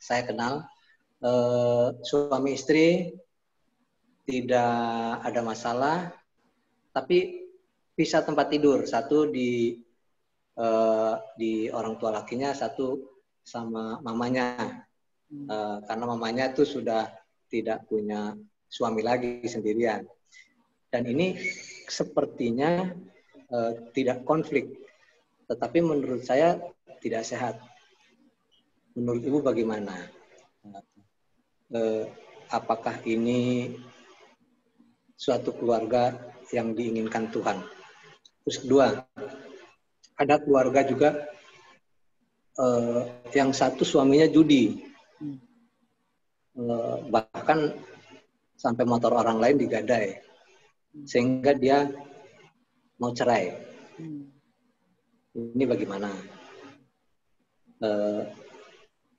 saya kenal. Suami istri tidak ada masalah, tapi pisah tempat tidur. Satu di orang tua lakinya, satu sama mamanya. Karena mamanya itu sudah tidak punya suami lagi, sendirian. Dan ini sepertinya tidak konflik, tetapi menurut saya tidak sehat. Menurut Ibu bagaimana? Apakah ini suatu keluarga yang diinginkan Tuhan? Terus kedua, ada keluarga juga yang satu suaminya judi, bahkan sampai motor orang lain digadai, sehingga dia mau cerai. Ini bagaimana?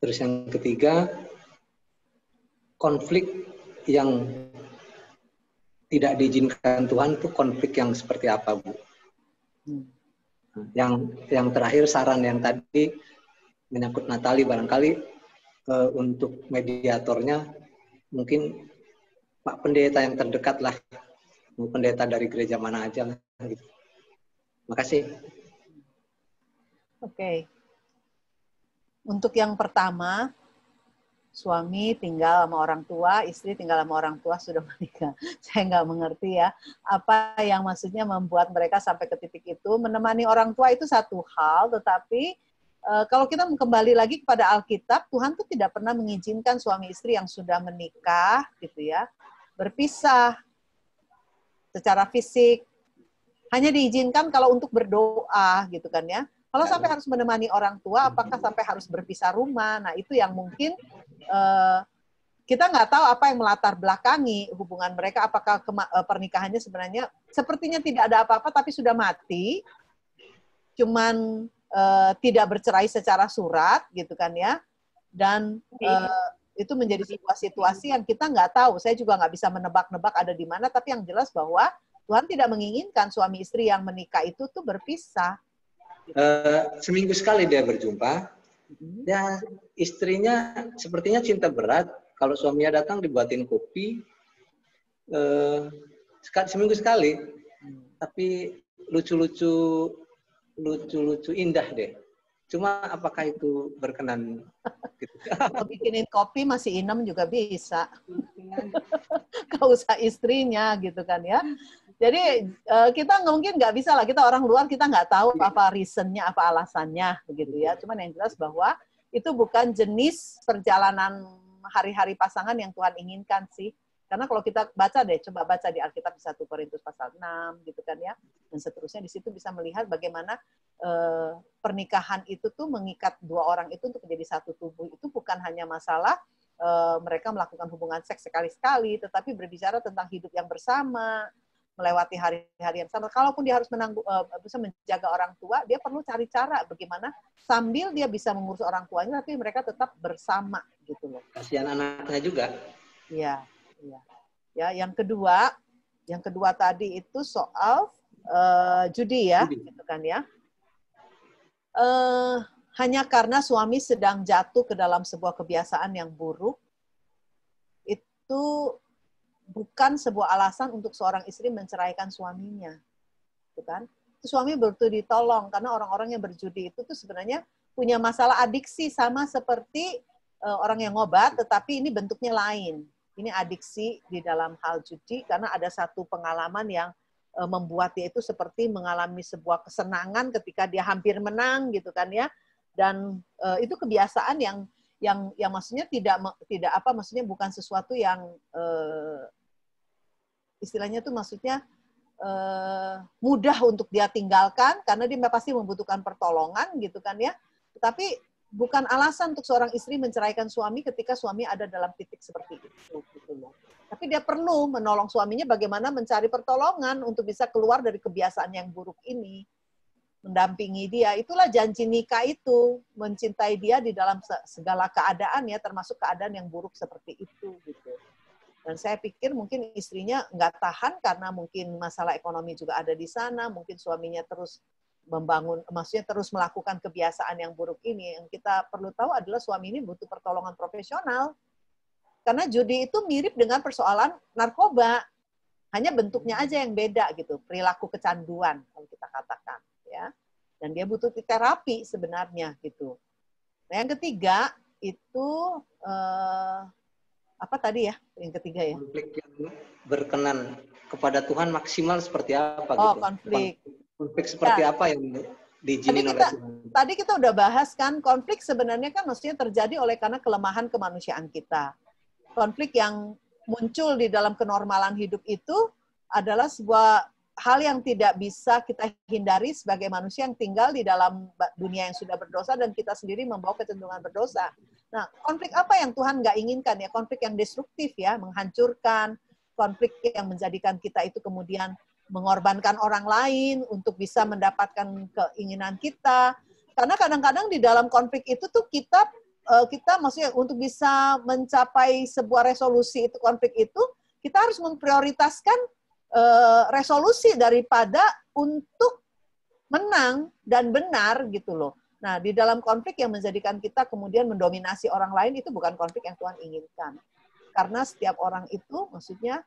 Terus yang ketiga, konflik yang tidak diizinkan Tuhan itu konflik yang seperti apa, Bu? Yang terakhir, saran yang tadi menyangkut Natali, barangkali untuk mediatornya mungkin Pak Pendeta yang terdekat lah, pendeta dari gereja mana aja lah. Gitu. Makasih. Oke. Untuk yang pertama, suami tinggal sama orang tua, istri tinggal sama orang tua sudah menikah. Saya nggak mengerti ya, apa yang maksudnya membuat mereka sampai ke titik itu. Menemani orang tua itu satu hal, tetapi kalau kita kembali lagi kepada Alkitab, Tuhan tuh tidak pernah mengizinkan suami istri yang sudah menikah, gitu ya, berpisah secara fisik. Hanya diizinkan kalau untuk berdoa gitu kan ya. Kalau sampai harus menemani orang tua, apakah sampai harus berpisah rumah? Nah itu yang mungkin kita nggak tahu apa yang melatar belakangi hubungan mereka. Apakah pernikahannya sebenarnya sepertinya tidak ada apa-apa tapi sudah mati, cuman tidak bercerai secara surat gitu kan ya. Dan itu menjadi sebuah situasi yang kita nggak tahu. Saya juga nggak bisa menebak-nebak ada di mana, tapi yang jelas bahwa Tuhan tidak menginginkan suami istri yang menikah itu tuh berpisah. Seminggu sekali dia berjumpa. Ya, istrinya sepertinya cinta berat. Kalau suaminya datang dibuatin kopi, seminggu sekali. Tapi lucu-lucu indah deh. Cuma apakah itu berkenan? Gitu. Kalau bikinin kopi masih inem juga bisa. Gak usah istrinya gitu kan ya. Jadi kita mungkin nggak bisa lah, kita orang luar kita nggak tahu apa reasonnya, apa alasannya begitu ya. Cuman yang jelas bahwa itu bukan jenis perjalanan hari-hari pasangan yang Tuhan inginkan sih. Karena kalau kita baca deh, coba baca di Alkitab 1 Korintus pasal 6 gitu kan ya. Dan seterusnya di situ bisa melihat bagaimana pernikahan itu tuh mengikat dua orang itu untuk menjadi satu tubuh. Itu bukan hanya masalah mereka melakukan hubungan seks sekali-sekali, tetapi berbicara tentang hidup yang bersama, melewati hari-hari yang sama. Kalaupun dia harus bisa menjaga orang tua, dia perlu cari cara bagaimana sambil dia bisa mengurus orang tuanya, tapi mereka tetap bersama gitu loh. Kasihan anaknya juga. Iya, iya. Ya, yang kedua tadi itu soal judi ya, gitu kan ya. Hanya karena suami sedang jatuh ke dalam sebuah kebiasaan yang buruk, itu bukan sebuah alasan untuk seorang istri menceraikan suaminya, gitu kan? Itu suami butuh ditolong karena orang-orang yang berjudi itu tuh sebenarnya punya masalah adiksi sama seperti orang yang ngobat, tetapi ini bentuknya lain. Ini adiksi di dalam hal judi karena ada satu pengalaman yang membuat dia itu seperti mengalami sebuah kesenangan ketika dia hampir menang, gitu kan ya? Dan itu kebiasaan yang maksudnya tidak apa, maksudnya bukan sesuatu yang istilahnya tuh maksudnya mudah untuk dia tinggalkan karena dia pasti membutuhkan pertolongan gitu kan ya. Tetapi bukan alasan untuk seorang istri menceraikan suami ketika suami ada dalam titik seperti itu gitu loh. Tapi dia perlu menolong suaminya bagaimana mencari pertolongan untuk bisa keluar dari kebiasaan yang buruk ini. Mendampingi dia. Itulah janji nikah itu, mencintai dia di dalam segala keadaan ya, termasuk keadaan yang buruk seperti itu gitu. Dan saya pikir mungkin istrinya nggak tahan karena mungkin masalah ekonomi juga ada di sana, mungkin suaminya terus membangun, maksudnya terus melakukan kebiasaan yang buruk ini. Yang kita perlu tahu adalah suami ini butuh pertolongan profesional. Karena judi itu mirip dengan persoalan narkoba, hanya bentuknya aja yang beda gitu, perilaku kecanduan kalau kita katakan ya. Dan dia butuh terapi sebenarnya gitu. Nah, yang ketiga itu apa tadi ya? Yang ketiga ya. Konflik yang berkenan kepada Tuhan maksimal seperti apa gitu. Oh, konflik. Konflik seperti apa yang diizinin oleh Tuhan? Tadi kita udah bahas kan, konflik sebenarnya kan mestinya terjadi oleh karena kelemahan kemanusiaan kita. Konflik yang muncul di dalam kenormalan hidup itu adalah sebuah hal yang tidak bisa kita hindari sebagai manusia yang tinggal di dalam dunia yang sudah berdosa dan kita sendiri membawa kecenderungan berdosa. Nah, konflik apa yang Tuhan nggak inginkan ya? Konflik yang destruktif ya, menghancurkan, konflik yang menjadikan kita itu kemudian mengorbankan orang lain untuk bisa mendapatkan keinginan kita. Karena kadang-kadang di dalam konflik itu tuh kita maksudnya untuk bisa mencapai sebuah resolusi itu konflik itu, kita harus memprioritaskan resolusi daripada untuk menang dan benar gitu loh. Nah, di dalam konflik yang menjadikan kita kemudian mendominasi orang lain itu bukan konflik yang Tuhan inginkan. Karena setiap orang itu maksudnya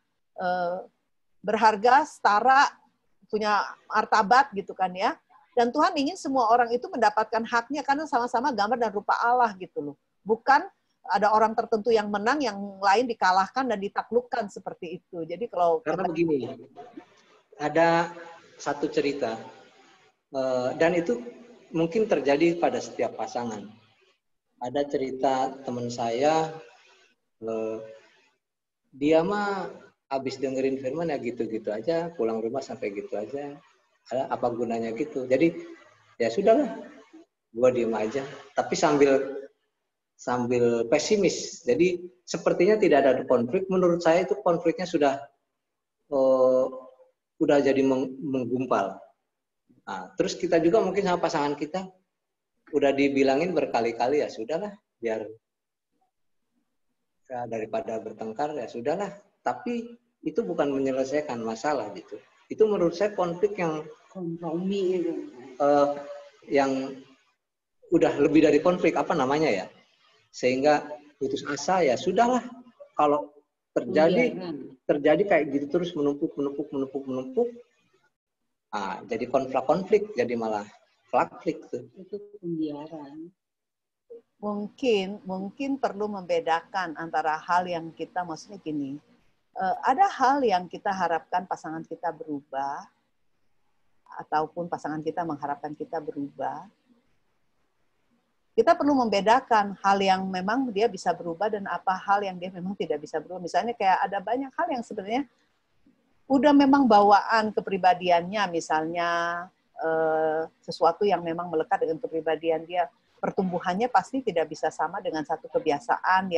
berharga, setara, punya martabat gitu kan ya. Dan Tuhan ingin semua orang itu mendapatkan haknya karena sama-sama gambar dan rupa Allah gitu loh. Bukan ada orang tertentu yang menang, yang lain dikalahkan dan ditaklukkan seperti itu. Jadi kalau karena begini, ada satu cerita dan itu mungkin terjadi pada setiap pasangan. Ada cerita teman saya, dia mah habis dengerin firman ya gitu-gitu aja, pulang rumah sampai gitu aja. apa gunanya gitu. Jadi ya sudahlah, gue diem aja. Tapi sambil pesimis. Jadi sepertinya tidak ada konflik. Menurut saya itu konfliknya sudah jadi menggumpal. Nah, terus kita juga mungkin sama pasangan kita udah dibilangin berkali-kali, ya sudahlah, biar ya, daripada bertengkar ya sudahlah. Tapi itu bukan menyelesaikan masalah gitu. Itu menurut saya konflik yang Kompromi itu. Yang udah lebih dari konflik, apa namanya ya? Sehingga putus asa, ya sudahlah. Kalau terjadi kayak gitu terus menumpuk. Ah, jadi konflik, jadi malah konflik tuh. Itu pembiaran. Mungkin perlu membedakan antara hal yang kita, maksudnya gini, ada hal yang kita harapkan pasangan kita berubah, ataupun pasangan kita mengharapkan kita berubah. Kita perlu membedakan hal yang memang dia bisa berubah dan apa hal yang dia memang tidak bisa berubah. Misalnya kayak ada banyak hal yang sebenarnya udah memang bawaan kepribadiannya, misalnya sesuatu yang memang melekat dengan kepribadian dia. Pertumbuhannya pasti tidak bisa sama dengan satu kebiasaan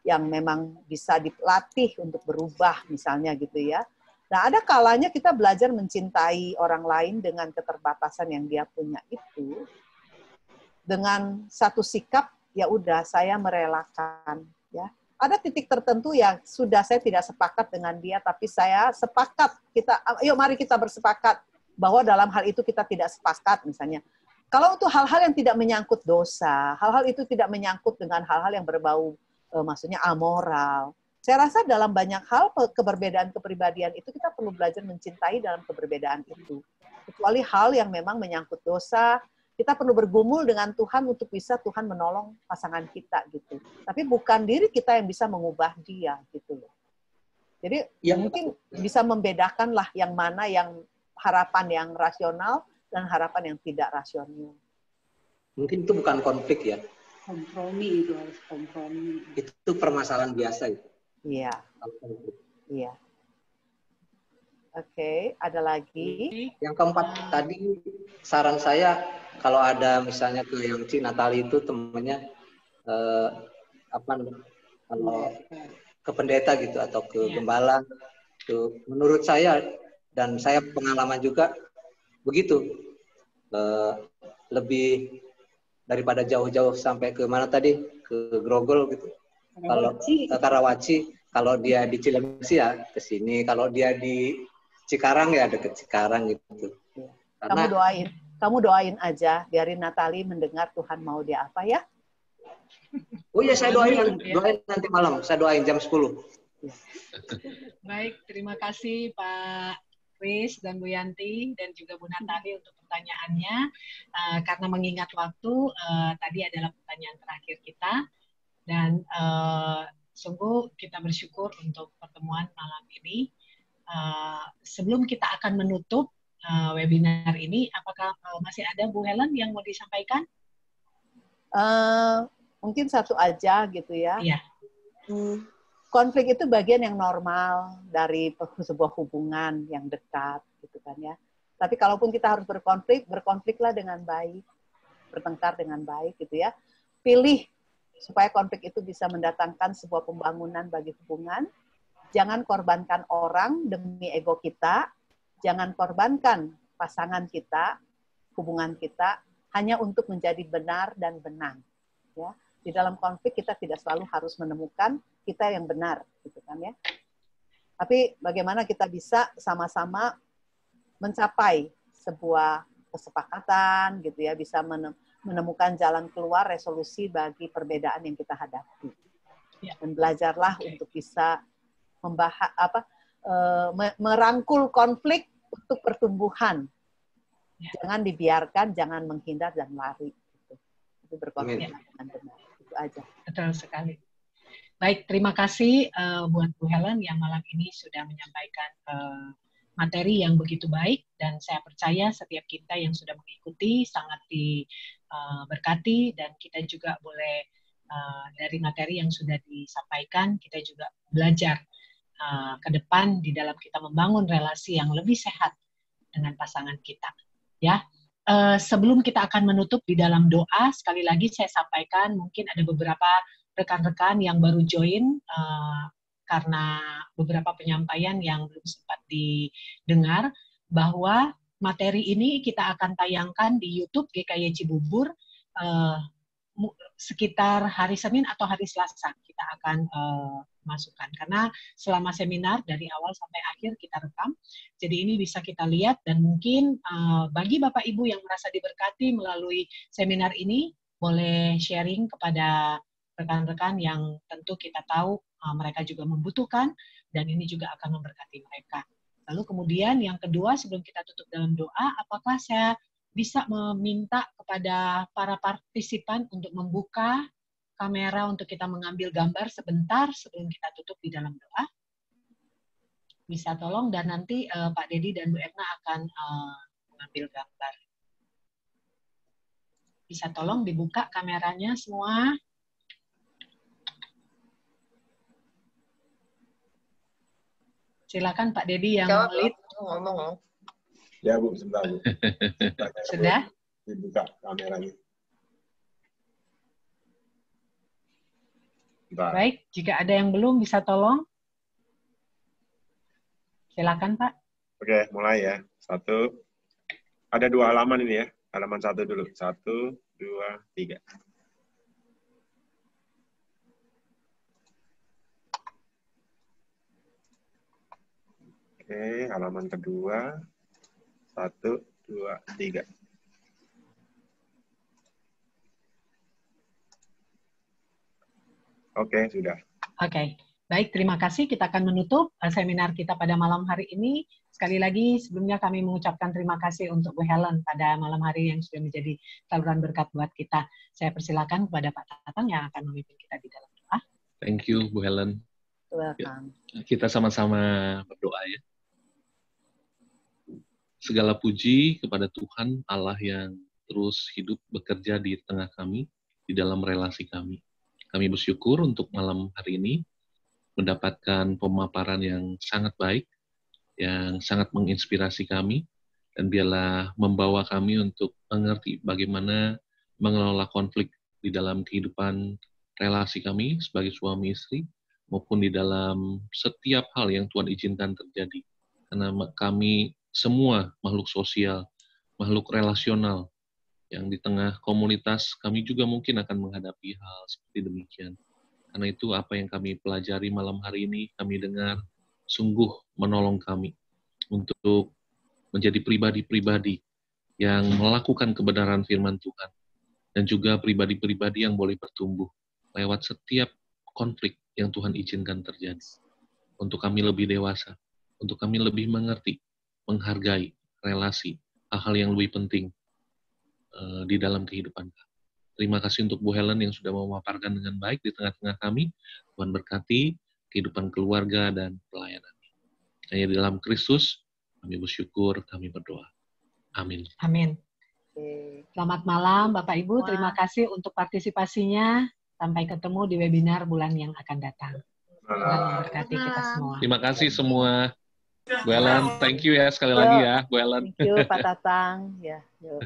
yang memang bisa dilatih untuk berubah, misalnya gitu ya. Nah, ada kalanya kita belajar mencintai orang lain dengan keterbatasan yang dia punya itu, dengan satu sikap, ya udah saya merelakan. Ya, ada titik tertentu yang sudah saya tidak sepakat dengan dia, tapi saya sepakat mari kita bersepakat bahwa dalam hal itu kita tidak sepakat, misalnya. Kalau untuk hal-hal yang tidak menyangkut dosa, hal-hal itu tidak menyangkut dengan hal-hal yang berbau, maksudnya amoral. Saya rasa dalam banyak hal keberbedaan kepribadian itu kita perlu belajar mencintai dalam keberbedaan itu. Kecuali hal yang memang menyangkut dosa, kita perlu bergumul dengan Tuhan untuk bisa Tuhan menolong pasangan kita gitu. Tapi bukan diri kita yang bisa mengubah dia gitu loh. Jadi ya mungkin bisa membedakan lah yang mana yang harapan yang rasional dan harapan yang tidak rasional. Mungkin itu bukan konflik ya. Kompromi, itu harus kompromi. Itu permasalahan biasa itu. Iya. Iya. Oke, ada lagi. Yang keempat tadi saran saya kalau ada misalnya ke yang Ci Natali itu temennya kalau ke pendeta gitu atau ke gembala, tuh menurut saya dan saya pengalaman juga begitu, lebih daripada jauh-jauh sampai ke mana tadi, ke Grogol gitu. Kalau ke Karawaci, kalau dia di Cilengsi ya ke sini, kalau dia di Cikarang ya deket Cikarang gitu. Karena, kamu doain aja, biarin Natali mendengar Tuhan mau dia apa ya. Oh iya, saya doain nanti malam, saya doain jam 10. Baik, terima kasih Pak Kris dan Bu Yanti dan juga Bu Natali untuk pertanyaannya. Karena mengingat waktu, tadi adalah pertanyaan terakhir kita. Dan sungguh kita bersyukur untuk pertemuan malam ini. Sebelum kita akan menutup webinar ini, apakah masih ada Bu Helen yang mau disampaikan? Mungkin satu aja gitu ya. Iya. Konflik itu bagian yang normal dari sebuah hubungan yang dekat, gitu kan ya. Tapi kalaupun kita harus berkonfliklah dengan baik, bertengkar dengan baik, gitu ya. Pilih supaya konflik itu bisa mendatangkan sebuah pembangunan bagi hubungan. Jangan korbankan orang demi ego kita. Jangan korbankan pasangan kita, hubungan kita, hanya untuk menjadi benar dan benang. Ya. Di dalam konflik kita tidak selalu harus menemukan kita yang benar, gitu kan ya. Tapi bagaimana kita bisa sama-sama mencapai sebuah kesepakatan, gitu ya, bisa menemukan jalan keluar, resolusi bagi perbedaan yang kita hadapi. Dan belajarlah untuk bisa merangkul konflik untuk pertumbuhan. Jangan dibiarkan, jangan menghindar dan lari. Itu berkonflik dengan benar. Itu aja. Betul sekali. Baik, terima kasih buat Bu Helen yang malam ini sudah menyampaikan materi yang begitu baik, dan saya percaya setiap kita yang sudah mengikuti sangat diberkati, dan kita juga boleh dari materi yang sudah disampaikan, kita juga belajar ke depan di dalam kita membangun relasi yang lebih sehat dengan pasangan kita. Ya, sebelum kita akan menutup di dalam doa, sekali lagi saya sampaikan mungkin ada beberapa rekan-rekan yang baru join karena beberapa penyampaian yang belum sempat didengar, bahwa materi ini kita akan tayangkan di YouTube GKY Cibubur sekitar hari Senin atau hari Selasa kita akan masukkan, karena selama seminar dari awal sampai akhir kita rekam, jadi ini bisa kita lihat. Dan mungkin bagi Bapak Ibu yang merasa diberkati melalui seminar ini, boleh sharing kepada rekan-rekan yang tentu kita tahu mereka juga membutuhkan, dan ini juga akan memberkati mereka. Lalu kemudian yang kedua, sebelum kita tutup dalam doa, apakah saya bisa meminta kepada para partisipan untuk membuka kamera untuk kita mengambil gambar sebentar sebelum kita tutup di dalam doa? Bisa tolong, dan nanti Pak Dedi dan Bu Erna akan mengambil gambar. Bisa tolong dibuka kameranya semua? Silakan Pak Dedi yang lead. Ngomong. Ya Bu, sebentar Bu. Sudah? Dibuka kameranya. Bentar. Baik, jika ada yang belum bisa tolong. Silakan Pak. Oke, mulai ya. 1. Ada 2 halaman ini ya. Halaman 1 dulu. 1, 2, 3. Oke, halaman kedua. 1, 2, 3. Oke, sudah. Oke, baik, terima kasih. Kita akan menutup seminar kita pada malam hari ini. Sekali lagi, sebelumnya kami mengucapkan terima kasih untuk Bu Helen pada malam hari yang sudah menjadi saluran berkat buat kita. Saya persilakan kepada Pak Tatang yang akan memimpin kita di dalam doa. Thank you, Bu Helen. Welcome. Kita sama-sama berdoa ya. Segala puji kepada Tuhan Allah yang terus hidup bekerja di tengah kami, di dalam relasi kami. Kami bersyukur untuk malam hari ini mendapatkan pemaparan yang sangat baik, yang sangat menginspirasi kami, dan biarlah membawa kami untuk mengerti bagaimana mengelola konflik di dalam kehidupan relasi kami sebagai suami istri, maupun di dalam setiap hal yang Tuhan izinkan terjadi. Karena kami semua makhluk sosial, makhluk relasional, yang di tengah komunitas kami juga mungkin akan menghadapi hal seperti demikian. Karena itu apa yang kami pelajari malam hari ini, kami dengar sungguh menolong kami untuk menjadi pribadi-pribadi yang melakukan kebenaran firman Tuhan, dan juga pribadi-pribadi yang boleh bertumbuh lewat setiap konflik yang Tuhan izinkan terjadi. Untuk kami lebih dewasa, untuk kami lebih mengerti, menghargai relasi, hal-hal yang lebih penting di dalam kehidupan kami. Terima kasih untuk Bu Helen yang sudah memaparkan dengan baik di tengah-tengah kami. Tuhan berkati kehidupan keluarga dan pelayanan. Hanya di dalam Kristus kami bersyukur, kami berdoa. Amin. Amin. Selamat malam Bapak Ibu, terima kasih untuk partisipasinya. Sampai ketemu di webinar bulan yang akan datang. Tuhan memberkati kita semua. Terima kasih semua. Bu Helen, thank you ya sekali lagi ya, Bu Helen. Thank you Pak Tatang. Ya, yuk.